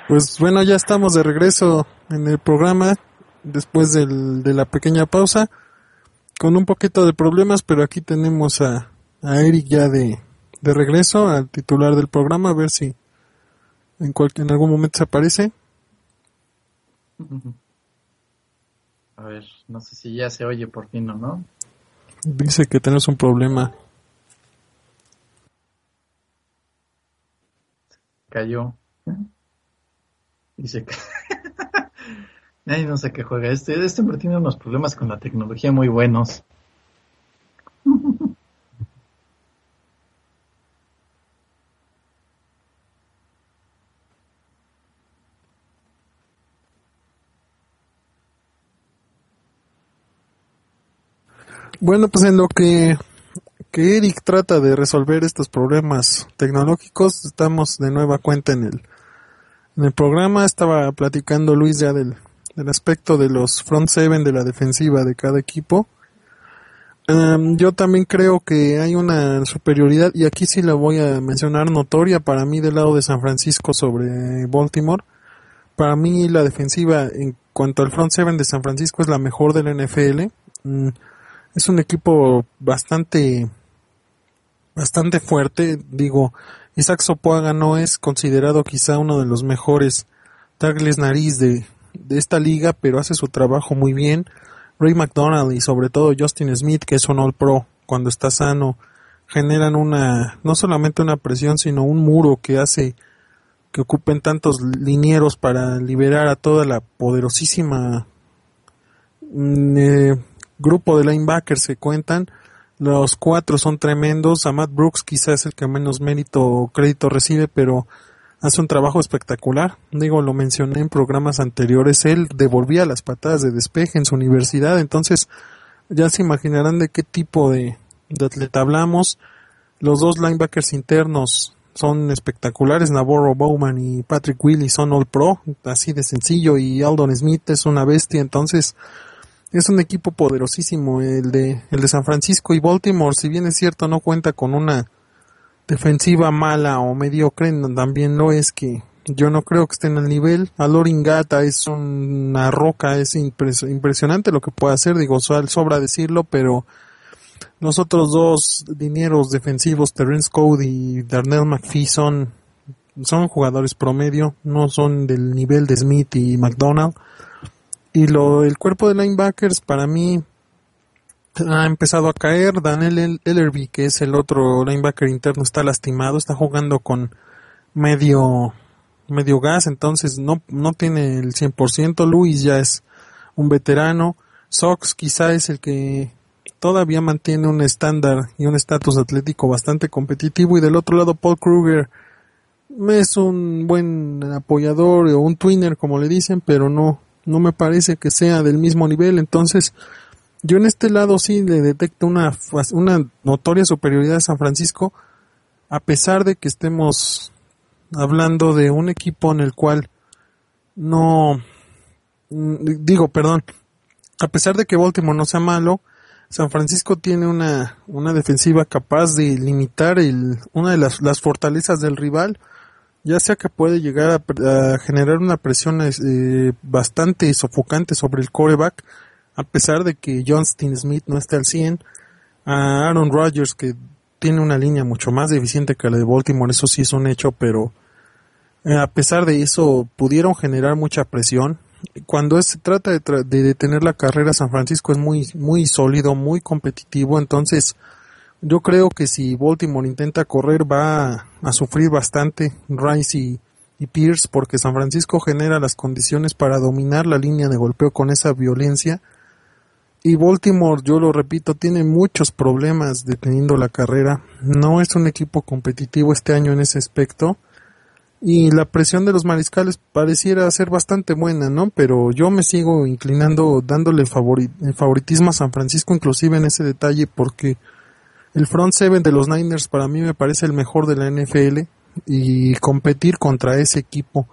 Pues bueno, ya estamos de regreso en el programa después de la pequeña pausa, con un poquito de problemas, pero aquí tenemos a Eric ya de regreso, al titular del programa, a ver si en algún momento se aparece. A ver, no sé si ya se oye por fin o no. Dice que tenemos un problema. Cayó. Dice que... Ay, no sé qué juega. Este hombre tiene unos problemas con la tecnología muy buenos. Bueno, pues en lo que Eric trata de resolver estos problemas tecnológicos, estamos de nueva cuenta en el programa. Estaba platicando Luis ya del aspecto de los front seven de la defensiva de cada equipo. Yo también creo que hay una superioridad, y aquí sí la voy a mencionar, notoria para mí del lado de San Francisco sobre Baltimore. Para mí la defensiva cuanto al front seven de San Francisco es la mejor de la NFL. Es un equipo bastante fuerte. Digo, Isaac Sopoaga no es considerado quizá uno de los mejores tackles nariz de esta liga, pero hace su trabajo muy bien. Ray McDonald y sobre todo Justin Smith, que es un All Pro cuando está sano, generan no solamente una presión, sino un muro que hace que ocupen tantos linieros para liberar a toda la poderosísima grupo de linebackers que cuentan. Los 4 son tremendos. A Matt Brooks quizás es el que menos mérito o crédito recibe, pero hace un trabajo espectacular. Digo, lo mencioné en programas anteriores, él devolvía las patadas de despeje en su universidad, entonces ya se imaginarán de qué tipo de atleta hablamos. Los 2 linebackers internos son espectaculares, Navarro Bowman y Patrick Willis son All Pro, así de sencillo, y Aldon Smith es una bestia. Entonces es un equipo poderosísimo el de San Francisco. Y Baltimore, si bien es cierto, no cuenta con una defensiva mala o mediocre, también lo es, que yo no creo que estén al nivel. Alorin Gata es una roca, es impresionante lo que puede hacer, digo, sobra decirlo, pero los otros 2 linieros defensivos, Terrence Cody y Darnell McPhee, son jugadores promedio, no son del nivel de Smith y McDonald. Y el cuerpo de linebackers para mí ha empezado a caer. Daniel Ellerby, que es el otro linebacker interno, está lastimado, está jugando con medio gas, entonces no tiene el 100%. Lewis ya es un veterano. Sox quizá es el que todavía mantiene un estándar y un estatus atlético bastante competitivo, y del otro lado Paul Kruger es un buen apoyador o un twinner como le dicen, pero no me parece que sea del mismo nivel. Entonces yo en este lado sí le detecto una notoria superioridad a San Francisco, a pesar de que estemos hablando de un equipo en el cual a pesar de que Baltimore no sea malo, San Francisco tiene una defensiva capaz de limitar una de las fortalezas del rival, ya sea que puede llegar a generar una presión bastante sofocante sobre el quarterback, a pesar de que Justin Smith no esté al 100, a Aaron Rodgers, que tiene una línea mucho más deficiente que la de Baltimore, eso sí es un hecho, pero a pesar de eso pudieron generar mucha presión. Cuando se trata de detener la carrera, San Francisco es muy, muy sólido, muy competitivo. Entonces yo creo que si Baltimore intenta correr va a sufrir bastante Rice y Pierce, porque San Francisco genera las condiciones para dominar la línea de golpeo con esa violencia, y Baltimore, yo lo repito, tiene muchos problemas deteniendo la carrera. No es un equipo competitivo este año en ese aspecto, y la presión de los mariscales pareciera ser bastante buena, ¿no? Pero yo me sigo inclinando, dándole favoritismo a San Francisco, inclusive en ese detalle, porque el front seven de los Niners para mí me parece el mejor de la NFL, y competir contra ese equipo,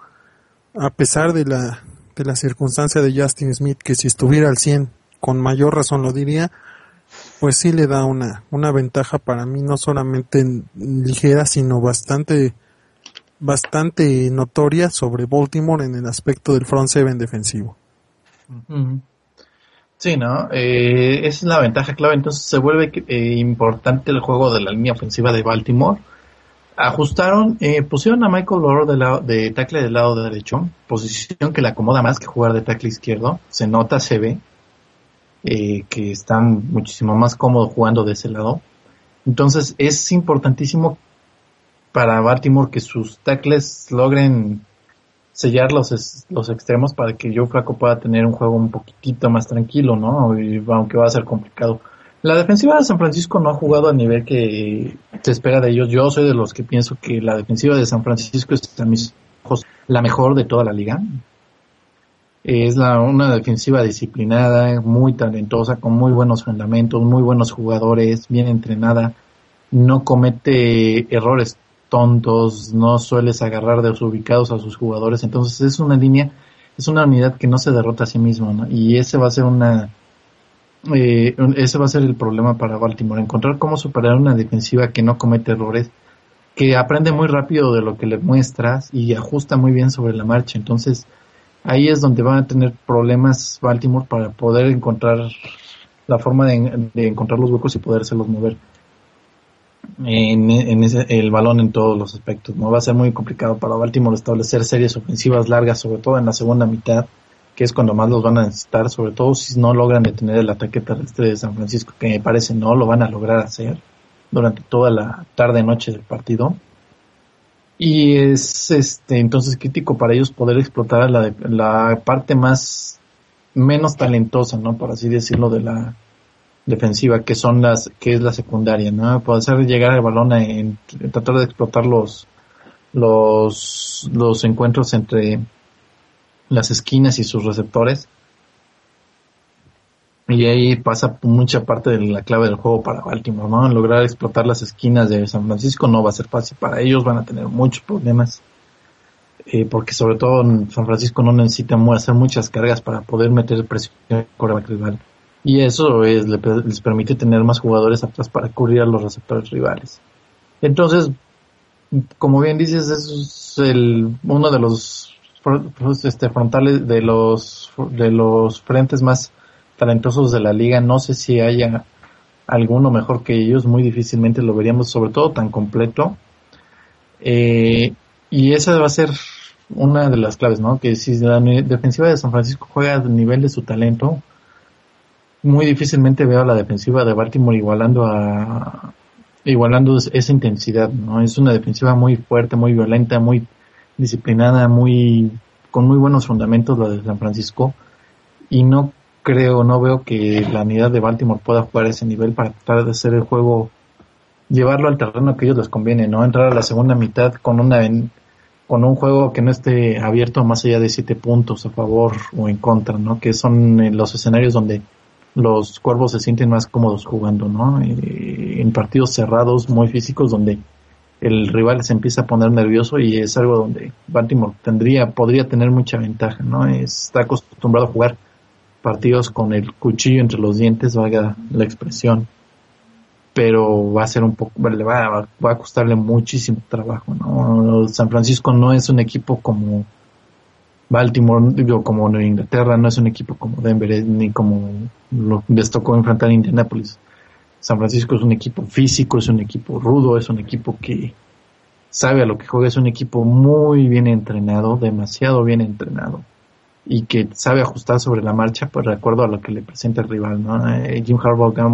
a pesar de la circunstancia de Justin Smith, que si estuviera al 100, con mayor razón lo diría, pues sí le da una ventaja para mí, no solamente ligera, sino bastante notoria sobre Baltimore en el aspecto del front seven defensivo. Sí, ¿no? Esa es la ventaja clave. Entonces se vuelve importante el juego de la línea ofensiva de Baltimore. Ajustaron, pusieron a Michael Loro de tackle del lado derecho, posición que le acomoda más que jugar de tackle izquierdo. Se nota, se ve que están muchísimo más cómodos jugando de ese lado. Entonces es importantísimo para Baltimore que sus tackles logren sellar los extremos para que Joe Flacco pueda tener un juego un poquitito más tranquilo, ¿no? Y, aunque va a ser complicado. La defensiva de San Francisco no ha jugado al nivel que se espera de ellos. Yo soy de los que pienso que la defensiva de San Francisco es, a mis ojos, la mejor de toda la liga. Es una defensiva disciplinada, muy talentosa, con muy buenos fundamentos, muy buenos jugadores, bien entrenada. No comete errores tontos, no sueles agarrar desubicados a sus jugadores. Entonces es una unidad que no se derrota a sí misma, ¿no? Y ese va a ser el problema para Baltimore, encontrar cómo superar una defensiva que no comete errores, que aprende muy rápido de lo que le muestras y ajusta muy bien sobre la marcha. Entonces ahí es donde van a tener problemas Baltimore para poder encontrar la forma de encontrar los huecos y podérselos mover el balón en todos los aspectos. No va a ser muy complicado para Baltimore establecer series ofensivas largas, sobre todo en la segunda mitad, que es cuando más los van a necesitar, sobre todo si no logran detener el ataque terrestre de San Francisco, que me parece no lo van a lograr hacer durante toda la tarde-noche del partido. Y es entonces crítico para ellos poder explotar la parte menos talentosa, ¿no? Por así decirlo, de la defensiva, que es la secundaria, ¿no? Poder hacer llegar el balón en tratar de explotar los encuentros entre las esquinas y sus receptores. Y ahí pasa mucha parte de la clave del juego para Baltimore, ¿no? Lograr explotar las esquinas de San Francisco no va a ser fácil para ellos, van a tener muchos problemas, porque sobre todo en San Francisco no necesita hacer muchas cargas para poder meter presión al quarterback rival. Y eso les permite tener más jugadores atrás para cubrir a los receptores rivales. Entonces, como bien dices, eso es uno de los frontales de los frentes más talentosos de la liga. No sé si haya alguno mejor que ellos, muy difícilmente lo veríamos, sobre todo tan completo. Y esa va a ser una de las claves, ¿no? Que si la defensiva de San Francisco juega a nivel de su talento, muy difícilmente veo a la defensiva de Baltimore igualando esa intensidad, ¿no? Es una defensiva muy fuerte, muy violenta, muy disciplinada, con muy buenos fundamentos la de San Francisco, y no veo que la unidad de Baltimore pueda jugar a ese nivel para tratar de hacer el juego, llevarlo al terreno que a ellos les conviene, ¿no? Entrar a la segunda mitad con un juego que no esté abierto más allá de 7 puntos a favor o en contra, ¿no? Que son los escenarios donde los Cuervos se sienten más cómodos jugando, ¿no? En partidos cerrados, muy físicos, donde el rival se empieza a poner nervioso, y es algo donde Baltimore podría tener mucha ventaja, ¿no? Está acostumbrado a jugar partidos con el cuchillo entre los dientes, valga la expresión, pero va a ser va a costarle muchísimo trabajo, ¿no? San Francisco no es un equipo como Baltimore, como Nueva Inglaterra, no es un equipo como Denver, ni como les tocó enfrentar a Indianapolis. San Francisco es un equipo físico, es un equipo rudo, es un equipo que sabe a lo que juega, es un equipo muy bien entrenado, demasiado bien entrenado, y que sabe ajustar sobre la marcha, pues de acuerdo a lo que le presenta el rival, ¿no? Jim Harbaugh ha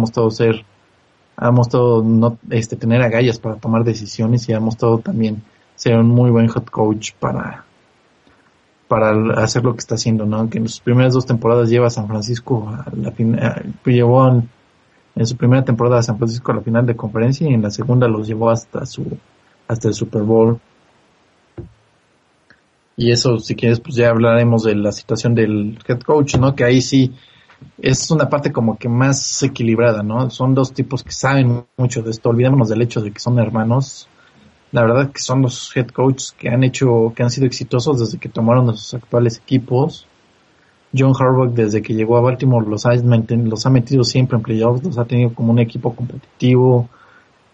mostrado no tener agallas para tomar decisiones, y ha mostrado también ser un muy buen head coach para hacer lo que está haciendo, ¿no? Que en sus primeras 2 temporadas lleva a San Francisco a la final, llevó en su primera temporada a San Francisco a la final de conferencia, y en la segunda los llevó hasta el Super Bowl. Y eso, si quieres, pues ya hablaremos de la situación del head coach, ¿no? Que ahí sí es una parte como que más equilibrada, ¿no? Son 2 tipos que saben mucho de esto. Olvidémonos del hecho de que son hermanos. La verdad que son los head coaches que han sido exitosos desde que tomaron a sus actuales equipos. John Harbaugh, desde que llegó a Baltimore, los ha metido siempre en playoffs, los ha tenido como un equipo competitivo,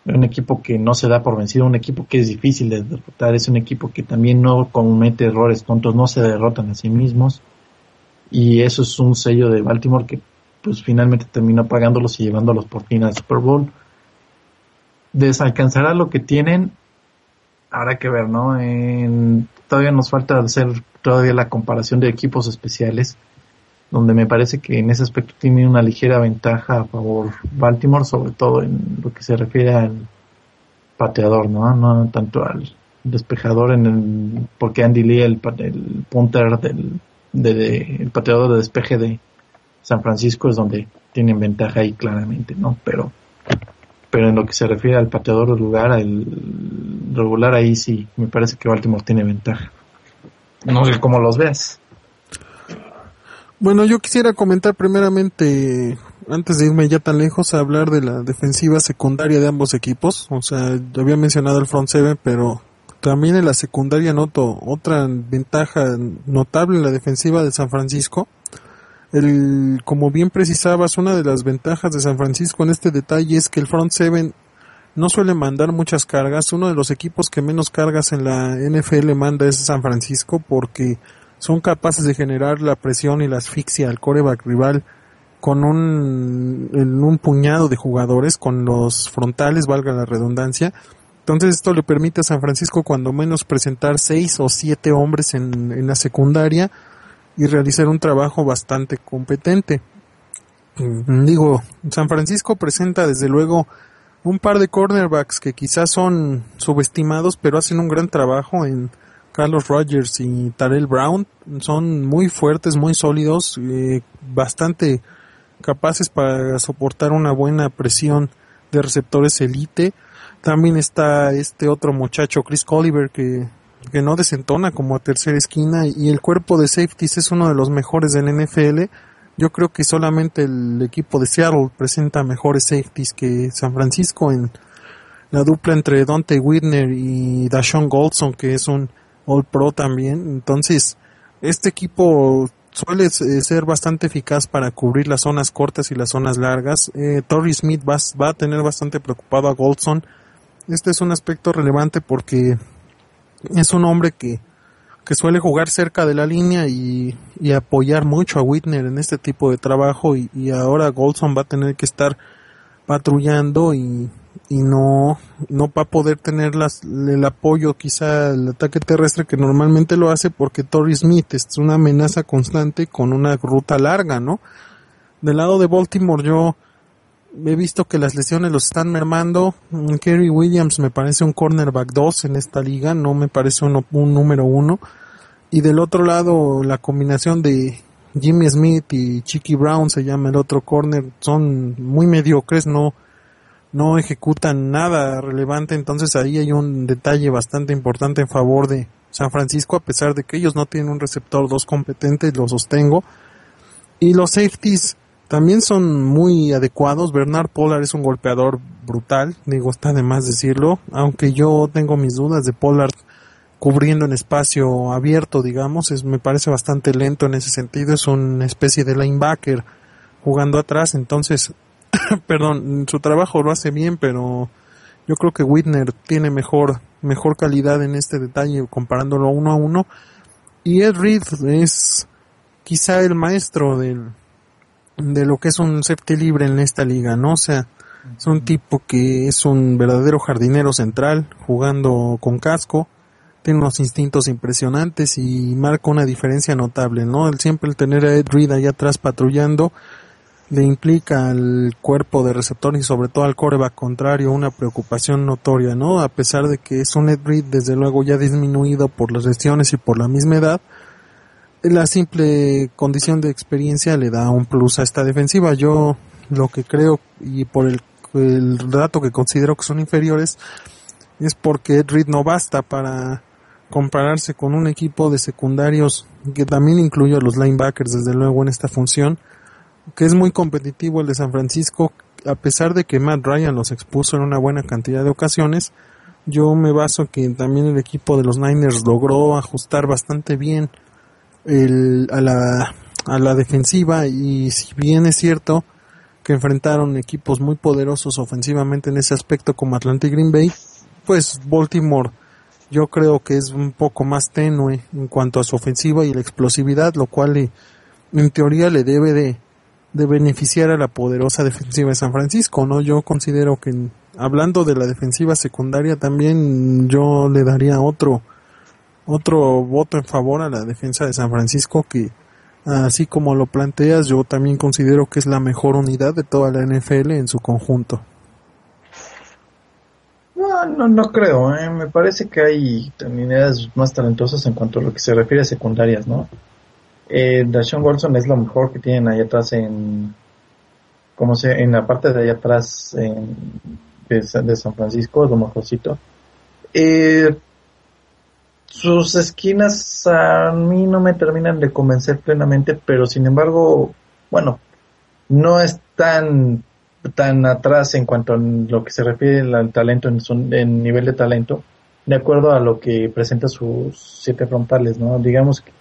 un equipo que no se da por vencido, un equipo que es difícil de derrotar, es un equipo que también no comete errores tontos, no se derrotan a sí mismos, y eso es un sello de Baltimore que pues finalmente terminó pagándolos y llevándolos por fin al Super Bowl. ¿Desalcanzará lo que tienen? Habrá que ver, ¿no? Todavía nos falta hacer la comparación de equipos especiales, donde me parece que en ese aspecto tiene una ligera ventaja a favor Baltimore, sobre todo en lo que se refiere al pateador, ¿no? No tanto al despejador, porque Andy Lee, el punter el pateador de despeje de San Francisco, es donde tienen ventaja ahí claramente, ¿no? Pero en lo que se refiere al pateador del lugar, al regular, ahí sí me parece que Baltimore tiene ventaja. No sé cómo los ves. Bueno, yo quisiera comentar primeramente, antes de irme ya tan lejos, a hablar de la defensiva secundaria de ambos equipos. O sea, yo había mencionado el front seven, pero también en la secundaria noto otra ventaja notable en la defensiva de San Francisco. Como bien precisabas, una de las ventajas de San Francisco en este detalle es que el front seven no suele mandar muchas cargas. Uno de los equipos que menos cargas en la NFL manda es San Francisco, porque son capaces de generar la presión y la asfixia al quarterback rival con en un puñado de jugadores, con los frontales, valga la redundancia. Entonces esto le permite a San Francisco cuando menos presentar 6 o 7 hombres en la secundaria y realizar un trabajo bastante competente. Digo, San Francisco presenta desde luego un par de cornerbacks que quizás son subestimados, pero hacen un gran trabajo en Carlos Rogers y Terrell Brown. Son muy fuertes, muy sólidos, bastante capaces para soportar una buena presión de receptores elite. También está este otro muchacho, Chris Colliver, que no desentona como a tercera esquina, y el cuerpo de safeties es uno de los mejores del NFL. Yo creo que solamente el equipo de Seattle presenta mejores safeties que San Francisco, en la dupla entre Dontae Whitner y Dashaun Goldson, que es un All Pro también. Entonces, este equipo suele ser bastante eficaz para cubrir las zonas cortas y las zonas largas. Torrey Smith va a tener bastante preocupado a Goldson. Este es un aspecto relevante porque es un hombre que suele jugar cerca de la línea y apoyar mucho a Whitner en este tipo de trabajo, y ahora Goldson va a tener que estar patrullando y no va a poder tener el apoyo, quizá el ataque terrestre que normalmente lo hace, porque Torrey Smith es una amenaza constante con una ruta larga, ¿no? Del lado de Baltimore yo he visto que las lesiones los están mermando. Kerry Williams me parece un cornerback 2 en esta liga, no me parece un número 1. Y del otro lado, la combinación de Jimmy Smith y Chicky Brown, se llama el otro corner, son muy mediocres, no ejecutan nada relevante. Entonces ahí hay un detalle bastante importante en favor de San Francisco, a pesar de que ellos no tienen un receptor 2 competente, lo sostengo. Y los safeties también son muy adecuados. Bernard Pollard es un golpeador brutal, digo, está de más decirlo, aunque yo tengo mis dudas de Pollard cubriendo en espacio abierto, digamos. Me parece bastante lento en ese sentido, es una especie de linebacker jugando atrás. Entonces, perdón, su trabajo lo hace bien, pero yo creo que Whitner tiene mejor calidad en este detalle comparándolo 1-1. Y Ed Reed es quizá el maestro de lo que es un safety libre en esta liga, ¿no? O sea, es un tipo que es un verdadero jardinero central, jugando con casco, tiene unos instintos impresionantes y marca una diferencia notable, ¿no? El tener a Ed Reed allá atrás patrullando le implica al cuerpo de receptores y sobre todo al quarterback contrario una preocupación notoria, ¿no? A pesar de que es un Ed Reed desde luego ya disminuido por las lesiones y por la misma edad, la simple condición de experiencia le da un plus a esta defensiva. Yo lo que creo, y por el dato que considero que son inferiores, es porque Ed Reed no basta para compararse con un equipo de secundarios que también incluye a los linebackers desde luego en esta función, que es muy competitivo el de San Francisco, a pesar de que Matt Ryan los expuso en una buena cantidad de ocasiones. Yo me baso que también el equipo de los Niners logró ajustar bastante bien a la defensiva, y si bien es cierto que enfrentaron equipos muy poderosos ofensivamente en ese aspecto como Atlanta y Green Bay, pues Baltimore yo creo que es un poco más tenue en cuanto a su ofensiva y la explosividad, lo cual en teoría le debe de beneficiar a la poderosa defensiva de San Francisco, ¿no? Yo considero que hablando de la defensiva secundaria también yo le daría otro voto en favor a la defensa de San Francisco, que así como lo planteas, yo también considero que es la mejor unidad de toda la NFL en su conjunto. No creo, me parece que hay unidades más talentosas en cuanto a lo que se refiere a secundarias, ¿no? Dashaun Goldson es lo mejor que tienen ahí atrás en la parte de allá atrás de San Francisco, es lo mejorcito. Sus esquinas a mí no me terminan de convencer plenamente, pero sin embargo, bueno, no es tan atrás en cuanto a lo que se refiere al talento, en nivel de talento, de acuerdo a lo que presenta sus 7 frontales, ¿no? Digamos que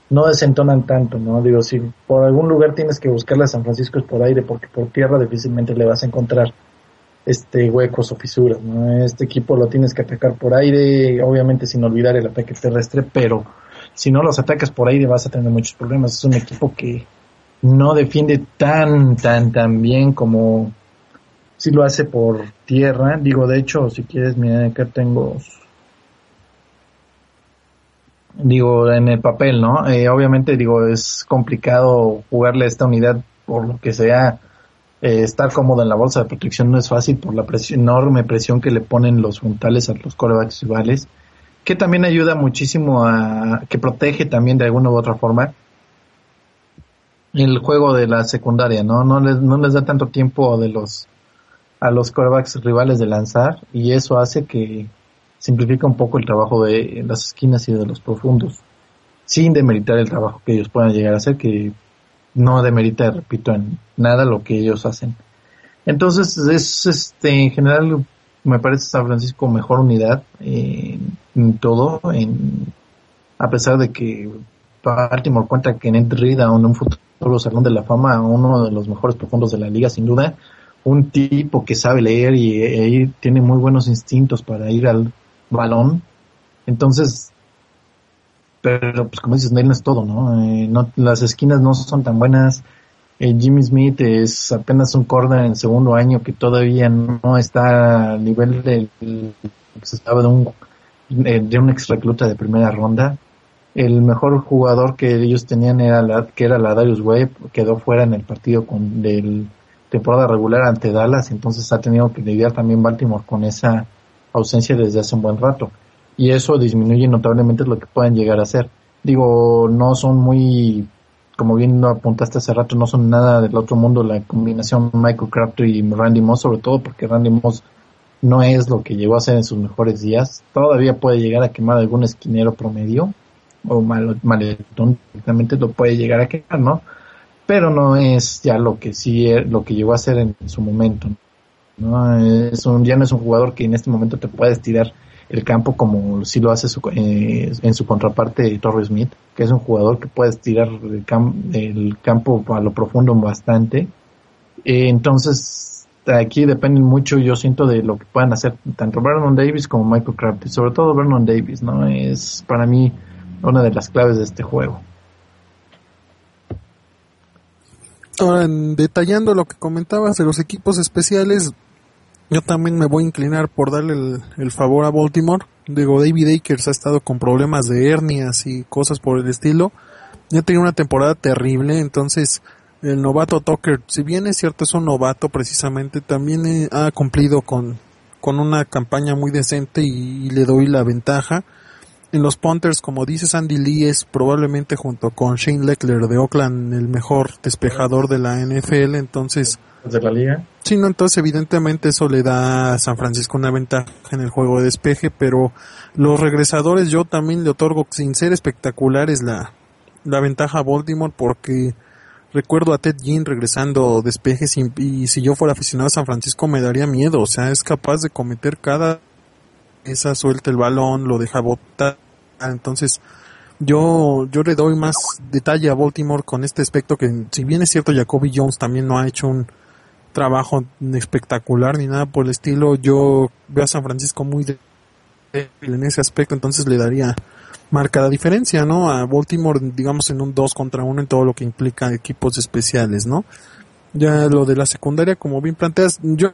no desentonan tanto, ¿no? Digo, si por algún lugar tienes que buscarle a San Francisco es por aire, porque por tierra difícilmente le vas a encontrar huecos o fisuras, ¿no? Este equipo lo tienes que atacar por aire, obviamente sin olvidar el ataque terrestre, pero si no los atacas por aire vas a tener muchos problemas. Es un equipo que no defiende tan bien como si lo hace por tierra. Digo, de hecho, si quieres, mira, acá tengo, digo, en el papel, ¿no? Obviamente, digo, es complicado jugarle a esta unidad por lo que sea. Estar cómodo en la bolsa de protección no es fácil por la enorme presión que le ponen los frontales a los quarterbacks rivales, que también ayuda muchísimo que protege también de alguna u otra forma el juego de la secundaria, ¿no? No les da tanto tiempo a los quarterbacks rivales de lanzar, y eso hace que simplifica un poco el trabajo de las esquinas y de los profundos, sin demeritar el trabajo que ellos puedan llegar a hacer, que no demerita, repito, en nada lo que ellos hacen. Entonces es en general me parece San Francisco mejor unidad en todo, a pesar de que Baltimore cuenta que Ed Reed, aún en un futuro Salón de la Fama, uno de los mejores profundos de la liga sin duda, un tipo que sabe leer y tiene muy buenos instintos para ir al balón. Entonces, pero pues como dices, no es todo, ¿no? Las esquinas no son tan buenas. Jimmy Smith es apenas un corner en segundo año que todavía no está al nivel se estaba de un ex recluta de primera ronda. El mejor jugador que ellos tenían era la Darius Webb, quedó fuera en el partido del temporada regular ante Dallas, entonces ha tenido que lidiar también Baltimore con esa ausencia desde hace un buen rato, y eso disminuye notablemente lo que pueden llegar a hacer. Digo, no son muy, como bien lo apuntaste hace rato, no son nada del otro mundo la combinación Michael Crabtree y Randy Moss, sobre todo porque Randy Moss no es lo que llegó a ser en sus mejores días. Todavía puede llegar a quemar algún esquinero promedio o maletón, directamente lo puede llegar a quemar, ¿no? Pero no es ya lo que llegó a ser en su momento, ¿no? Ya no es un jugador que en este momento te puede estirar el campo como si lo hace en su contraparte Torrey Smith, que es un jugador que puede estirar el campo a lo profundo bastante. Entonces aquí dependen mucho, yo siento, de lo que puedan hacer tanto Vernon Davis como Michael Crabtree, sobre todo Vernon Davis, ¿no? Es para mí una de las claves de este juego. Ahora, detallando lo que comentabas de los equipos especiales, yo también me voy a inclinar por darle el favor a Baltimore. Digo, David Akers ha estado con problemas de hernias y cosas por el estilo. Ya tenía una temporada terrible, entonces el novato Tucker, si bien es cierto es un novato precisamente, también ha cumplido con una campaña muy decente y le doy la ventaja. En los punters, como dices, Andy Lee es probablemente junto con Shane Leckler de Oakland el mejor despejador de la NFL, entonces de la liga. Sí, no, entonces evidentemente eso le da a San Francisco una ventaja en el juego de despeje, pero los regresadores yo también le otorgo, sin ser espectaculares, la ventaja a Baltimore, porque recuerdo a Ted Ginn regresando despejes y si yo fuera aficionado a San Francisco me daría miedo, o sea, es capaz de cometer esa suelta el balón, lo deja botar, entonces yo le doy más detalle a Baltimore con este aspecto, que si bien es cierto Jacoby Jones también no ha hecho un trabajo espectacular ni nada por el estilo, yo veo a San Francisco muy débil en ese aspecto, entonces le daría marcada diferencia, ¿no? A Baltimore, digamos, en un 2 contra 1 en todo lo que implica equipos especiales, ¿no? Ya lo de la secundaria, como bien planteas, yo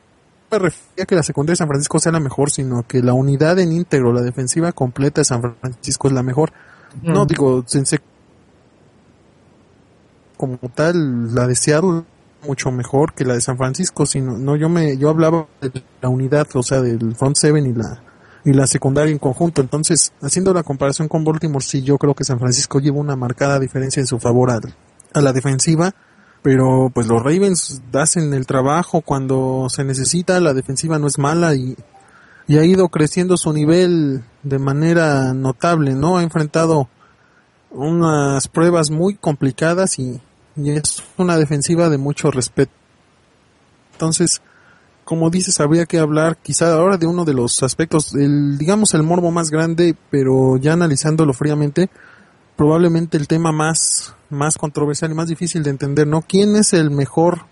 me refería a que la secundaria de San Francisco sea la mejor, sino que la unidad en íntegro, la defensiva completa de San Francisco es la mejor. No, digo, como tal, la de Seattle mucho mejor que la de San Francisco, sino yo hablaba de la unidad, o sea, del front seven y la secundaria en conjunto. Entonces, haciendo la comparación con Baltimore, sí, yo creo que San Francisco lleva una marcada diferencia en su favor a la defensiva, pero pues los Ravens hacen el trabajo cuando se necesita, la defensiva no es mala y ha ido creciendo su nivel de manera notable, ¿no? Ha enfrentado unas pruebas muy complicadas y es una defensiva de mucho respeto. Entonces, como dices, habría que hablar quizá ahora de uno de los aspectos, digamos el morbo más grande, pero ya analizándolo fríamente, probablemente el tema más controversial y más difícil de entender, ¿no? ¿Quién es el mejor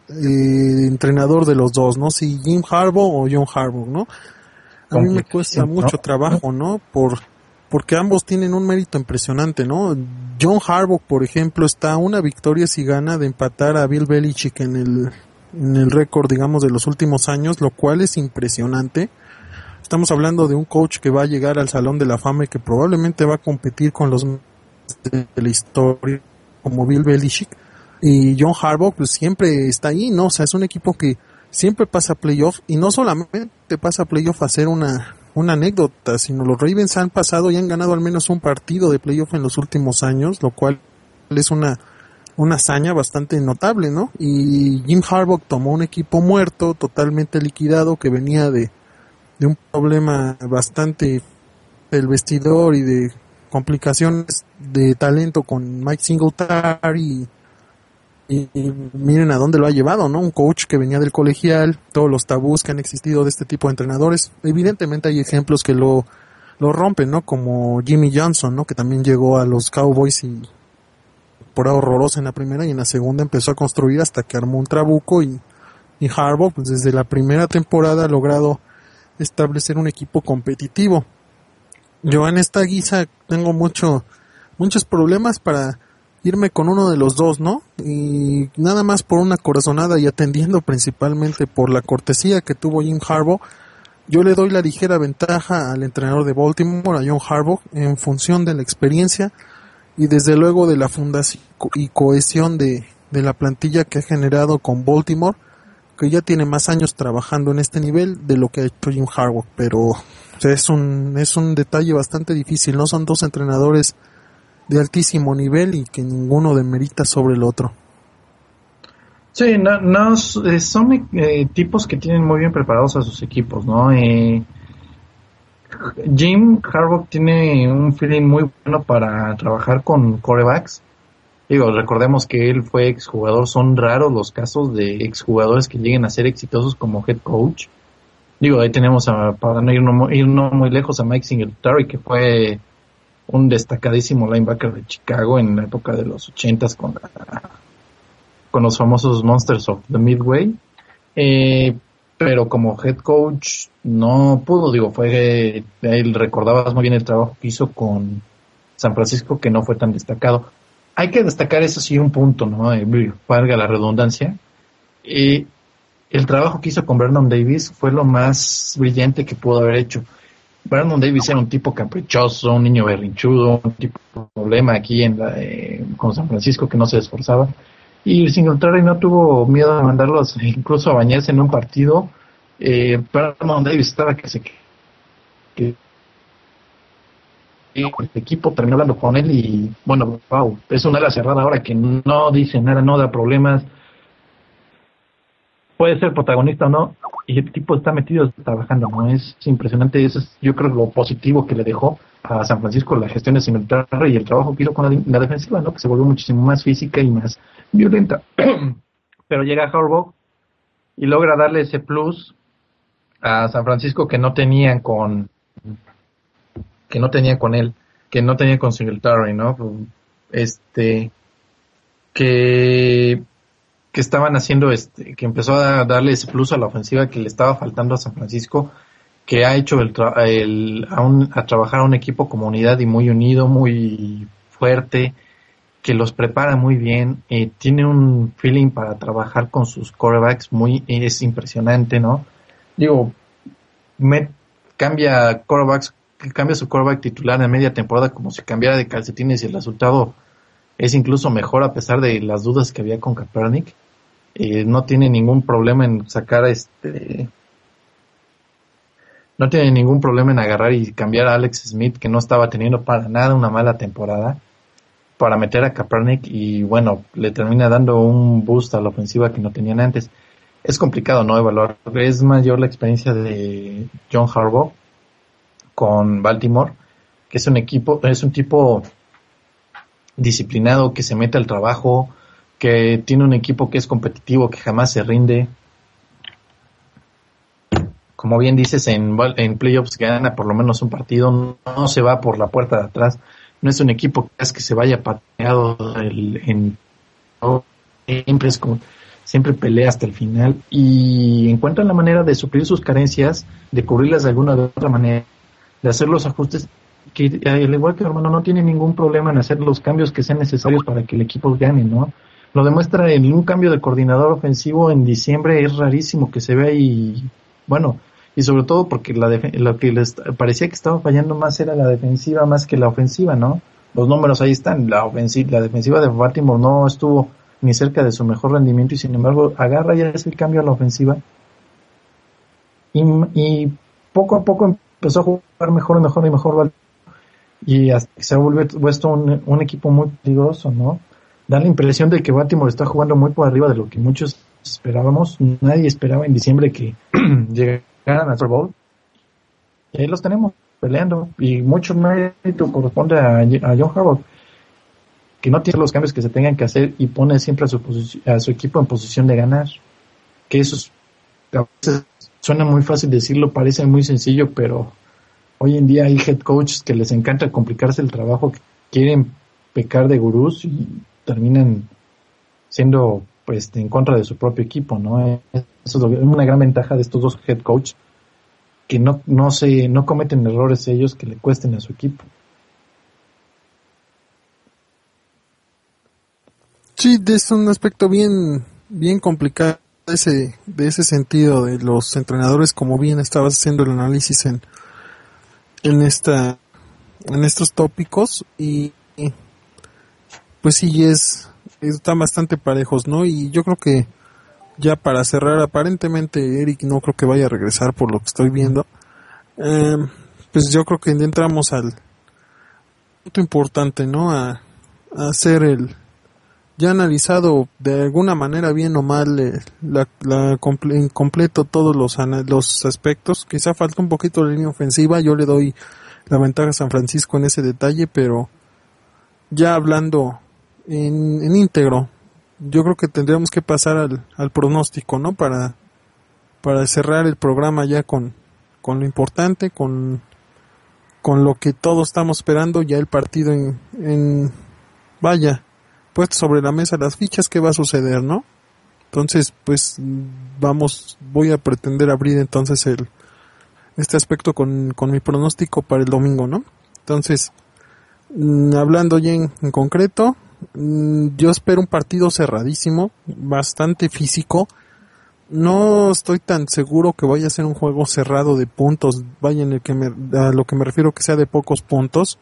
entrenador de los dos, ¿no? Si Jim Harbaugh o John Harbaugh, ¿no? A mí me cuesta mucho trabajo, ¿no? Por porque ambos tienen un mérito impresionante, ¿no? John Harbaugh, por ejemplo, está a una victoria si gana de empatar a Bill Belichick en el récord, digamos, de los últimos años, lo cual es impresionante. Estamos hablando de un coach que va a llegar al Salón de la Fama y que probablemente va a competir con los de la historia como Bill Belichick. Y John Harbaugh pues siempre está ahí, ¿no? O sea, es un equipo que siempre pasa a playoff, y no solamente pasa a playoff a hacer una anécdota, sino los Ravens han pasado y han ganado al menos un partido de playoff en los últimos años, lo cual es una hazaña bastante notable, ¿no? Y Jim Harbaugh tomó un equipo muerto, totalmente liquidado, que venía de un problema bastante del vestidor y de complicaciones de talento con Mike Singletary, y miren a dónde lo ha llevado, ¿no? Un coach que venía del colegial, todos los tabús que han existido de este tipo de entrenadores. Evidentemente hay ejemplos que lo rompen, ¿no? Como Jimmy Johnson, ¿no? Que también llegó a los Cowboys y por horrorosa en la primera, y en la segunda empezó a construir hasta que armó un trabuco, y Harbaugh pues desde la primera temporada ha logrado establecer un equipo competitivo. Yo en esta guisa tengo muchos problemas para irme con uno de los dos, ¿no? Y nada más por una corazonada, y atendiendo principalmente por la cortesía que tuvo Jim Harbaugh, yo le doy la ligera ventaja al entrenador de Baltimore, a John Harbaugh, en función de la experiencia y desde luego de la fundación y cohesión de la plantilla que ha generado con Baltimore, que ya tiene más años trabajando en este nivel de lo que ha hecho Jim Harbaugh. Pero o sea, es un detalle bastante difícil, ¿no? Son dos entrenadores de altísimo nivel y que ninguno demerita sobre el otro. Sí, son tipos que tienen muy bien preparados a sus equipos, ¿no? Jim Harbaugh tiene un feeling muy bueno para trabajar con quarterbacks. Digo, recordemos que él fue exjugador, son raros los casos de exjugadores que lleguen a ser exitosos como head coach. Digo, ahí tenemos, para no irnos muy lejos, a Mike Singletary, que fue un destacadísimo linebacker de Chicago en la época de los 80s con los famosos Monsters of the Midway, pero como head coach no pudo. Digo, él recordabas muy bien el trabajo que hizo con San Francisco, que no fue tan destacado. Hay que destacar eso sí un punto, ¿no? Valga la redundancia. El trabajo que hizo con Vernon Davis fue lo más brillante que pudo haber hecho. Vernon Davis era un tipo caprichoso, un niño berrinchudo, un tipo de problema aquí con San Francisco, que no se esforzaba. Y Singletary no tuvo miedo de mandarlos incluso a bañarse en un partido. Vernon Davis estaba que el equipo terminó hablando con él, y bueno, wow, es una ala cerrada ahora que no dice nada, no da problemas, puede ser protagonista o no, y el tipo está metido trabajando, ¿no? Es impresionante. Eso es, yo creo, lo positivo que le dejó a San Francisco la gestión de Singletary y el trabajo que hizo con la defensiva, ¿no? Que se volvió muchísimo más física y más violenta. Pero llega Harbaugh y logra darle ese plus a San Francisco que no tenían con él, que no tenían con Singletary, ¿no? Que estaban haciendo, que empezó a darle ese plus a la ofensiva que le estaba faltando a San Francisco, que ha hecho a trabajar a un equipo como unidad y muy unido, muy fuerte, que los prepara muy bien, tiene un feeling para trabajar con sus quarterbacks es impresionante, ¿no? Digo, cambia su quarterback titular en media temporada como si cambiara de calcetines, y el resultado es incluso mejor a pesar de las dudas que había con Kaepernick. No tiene ningún problema en no tiene ningún problema en agarrar y cambiar a Alex Smith, que no estaba teniendo para nada una mala temporada, para meter a Kaepernick, y bueno, le termina dando un boost a la ofensiva que no tenían antes. Es complicado no evaluar, es mayor la experiencia de John Harbaugh con Baltimore, que es un tipo disciplinado, que se mete al trabajo, que tiene un equipo que es competitivo, que jamás se rinde. Como bien dices, en playoffs gana por lo menos un partido, no se va por la puerta de atrás, no es un equipo que se vaya pateado siempre pelea hasta el final, y encuentra la manera de suplir sus carencias, de cubrirlas de alguna de otra manera, de hacer los ajustes que al igual que el hermano no tiene ningún problema en hacer los cambios que sean necesarios para que el equipo gane, ¿no? Lo demuestra en un cambio de coordinador ofensivo en diciembre, es rarísimo que se vea y bueno, y sobre todo porque lo que les parecía que estaba fallando más era la defensiva más que la ofensiva, ¿no? Los números ahí están, la defensiva de Baltimore no estuvo ni cerca de su mejor rendimiento y sin embargo agarra y hace el cambio a la ofensiva y poco a poco empezó a jugar mejor y mejor y mejor y hasta que se ha vuelto un equipo muy peligroso, ¿no? Da la impresión de que Baltimore está jugando muy por arriba de lo que muchos esperábamos. Nadie esperaba en diciembre que llegaran al Super Bowl. Y ahí los tenemos peleando. Y mucho mérito corresponde a John Harbaugh, que no tiene los cambios que se tengan que hacer y pone siempre a su equipo en posición de ganar. Que eso a veces suena muy fácil decirlo, parece muy sencillo, pero hoy en día hay head coaches que les encanta complicarse el trabajo, que quieren pecar de gurús y terminan siendo pues en contra de su propio equipo, ¿no? Eso es una gran ventaja de estos dos head coach, que no cometen errores ellos que le cuesten a su equipo. Sí, es un aspecto bien complicado de ese sentido de los entrenadores, como bien estabas haciendo el análisis en estos tópicos y pues sí están bastante parejos, ¿no? Y yo creo que ya para cerrar, aparentemente Eric no creo que vaya a regresar por lo que estoy viendo. Pues yo creo que entramos al punto importante, ¿no? A hacer ya analizado de alguna manera bien o mal en completo todos los aspectos. Quizá falta un poquito la línea ofensiva, yo le doy la ventaja a San Francisco en ese detalle, pero ya hablando en íntegro, yo creo que tendríamos que pasar al pronóstico, ¿no? Para cerrar el programa ya con lo importante, con lo que todos estamos esperando, ya el partido puesto sobre la mesa las fichas, ¿qué va a suceder, no? Entonces, pues voy a pretender abrir entonces este aspecto con mi pronóstico para el domingo, ¿no? Entonces, hablando ya en concreto, yo espero un partido cerradísimo, bastante físico. No estoy tan seguro que vaya a ser un juego cerrado de puntos, a lo que me refiero que sea de pocos puntos,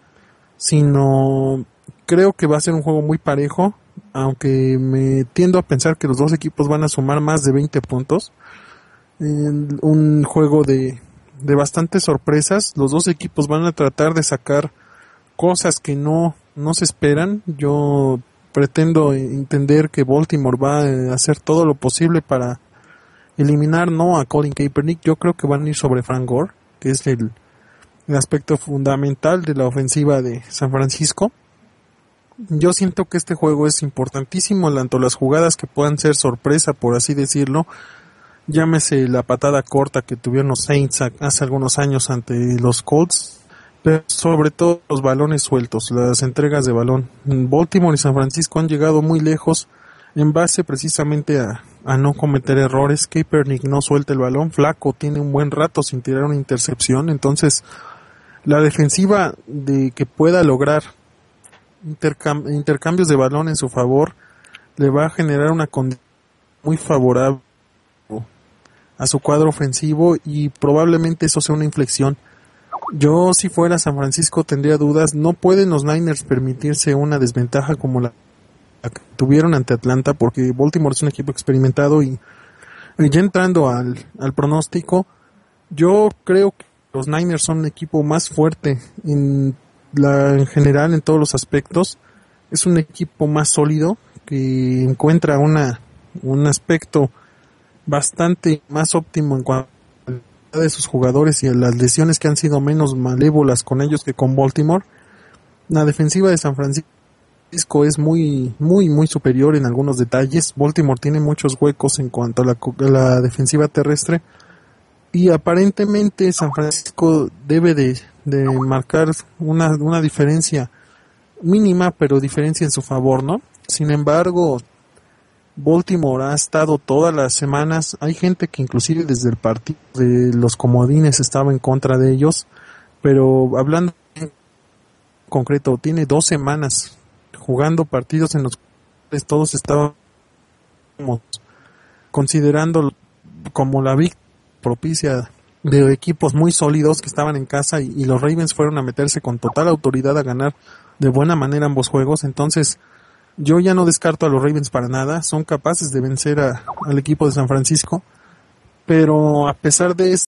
sino creo que va a ser un juego muy parejo, aunque me tiendo a pensar que los dos equipos van a sumar más de 20 puntos. Un juego de bastantes sorpresas, los dos equipos van a tratar de sacar cosas que no se esperan. Yo pretendo entender que Baltimore va a hacer todo lo posible para eliminar no a Colin Kaepernick. Yo creo que van a ir sobre Frank Gore, que es el aspecto fundamental de la ofensiva de San Francisco. Yo siento que este juego es importantísimo, tanto las jugadas que puedan ser sorpresa, por así decirlo, llámese la patada corta que tuvieron los Saints hace algunos años ante los Colts, pero sobre todo los balones sueltos, las entregas de balón. Baltimore y San Francisco han llegado muy lejos en base precisamente a no cometer errores. Kaepernick no suelta el balón, Flacco tiene un buen rato sin tirar una intercepción, entonces la defensiva de que pueda lograr intercambios de balón en su favor le va a generar una condición muy favorable a su cuadro ofensivo y probablemente eso sea una inflexión. Yo si fuera San Francisco tendría dudas. No pueden los Niners permitirse una desventaja como la que tuvieron ante Atlanta, porque Baltimore es un equipo experimentado y ya entrando al pronóstico, yo creo que los Niners son un equipo más fuerte en general en todos los aspectos. Es un equipo más sólido que encuentra un aspecto bastante más óptimo en cuanto a de sus jugadores y a las lesiones que han sido menos malévolas con ellos que con Baltimore. La defensiva de San Francisco es muy superior en algunos detalles. Baltimore tiene muchos huecos en cuanto a la defensiva terrestre y aparentemente San Francisco debe de marcar una diferencia mínima, pero diferencia en su favor, ¿no? Sin embargo, Baltimore ha estado todas las semanas, hay gente que inclusive desde el partido de los comodines estaba en contra de ellos, pero hablando concreto, tiene 2 semanas jugando partidos en los cuales todos estábamos considerando como la victoria propicia de equipos muy sólidos que estaban en casa, y los Ravens fueron a meterse con total autoridad a ganar de buena manera ambos juegos. Entonces yo ya no descarto a los Ravens para nada, son capaces de vencer al equipo de San Francisco, pero a pesar de eso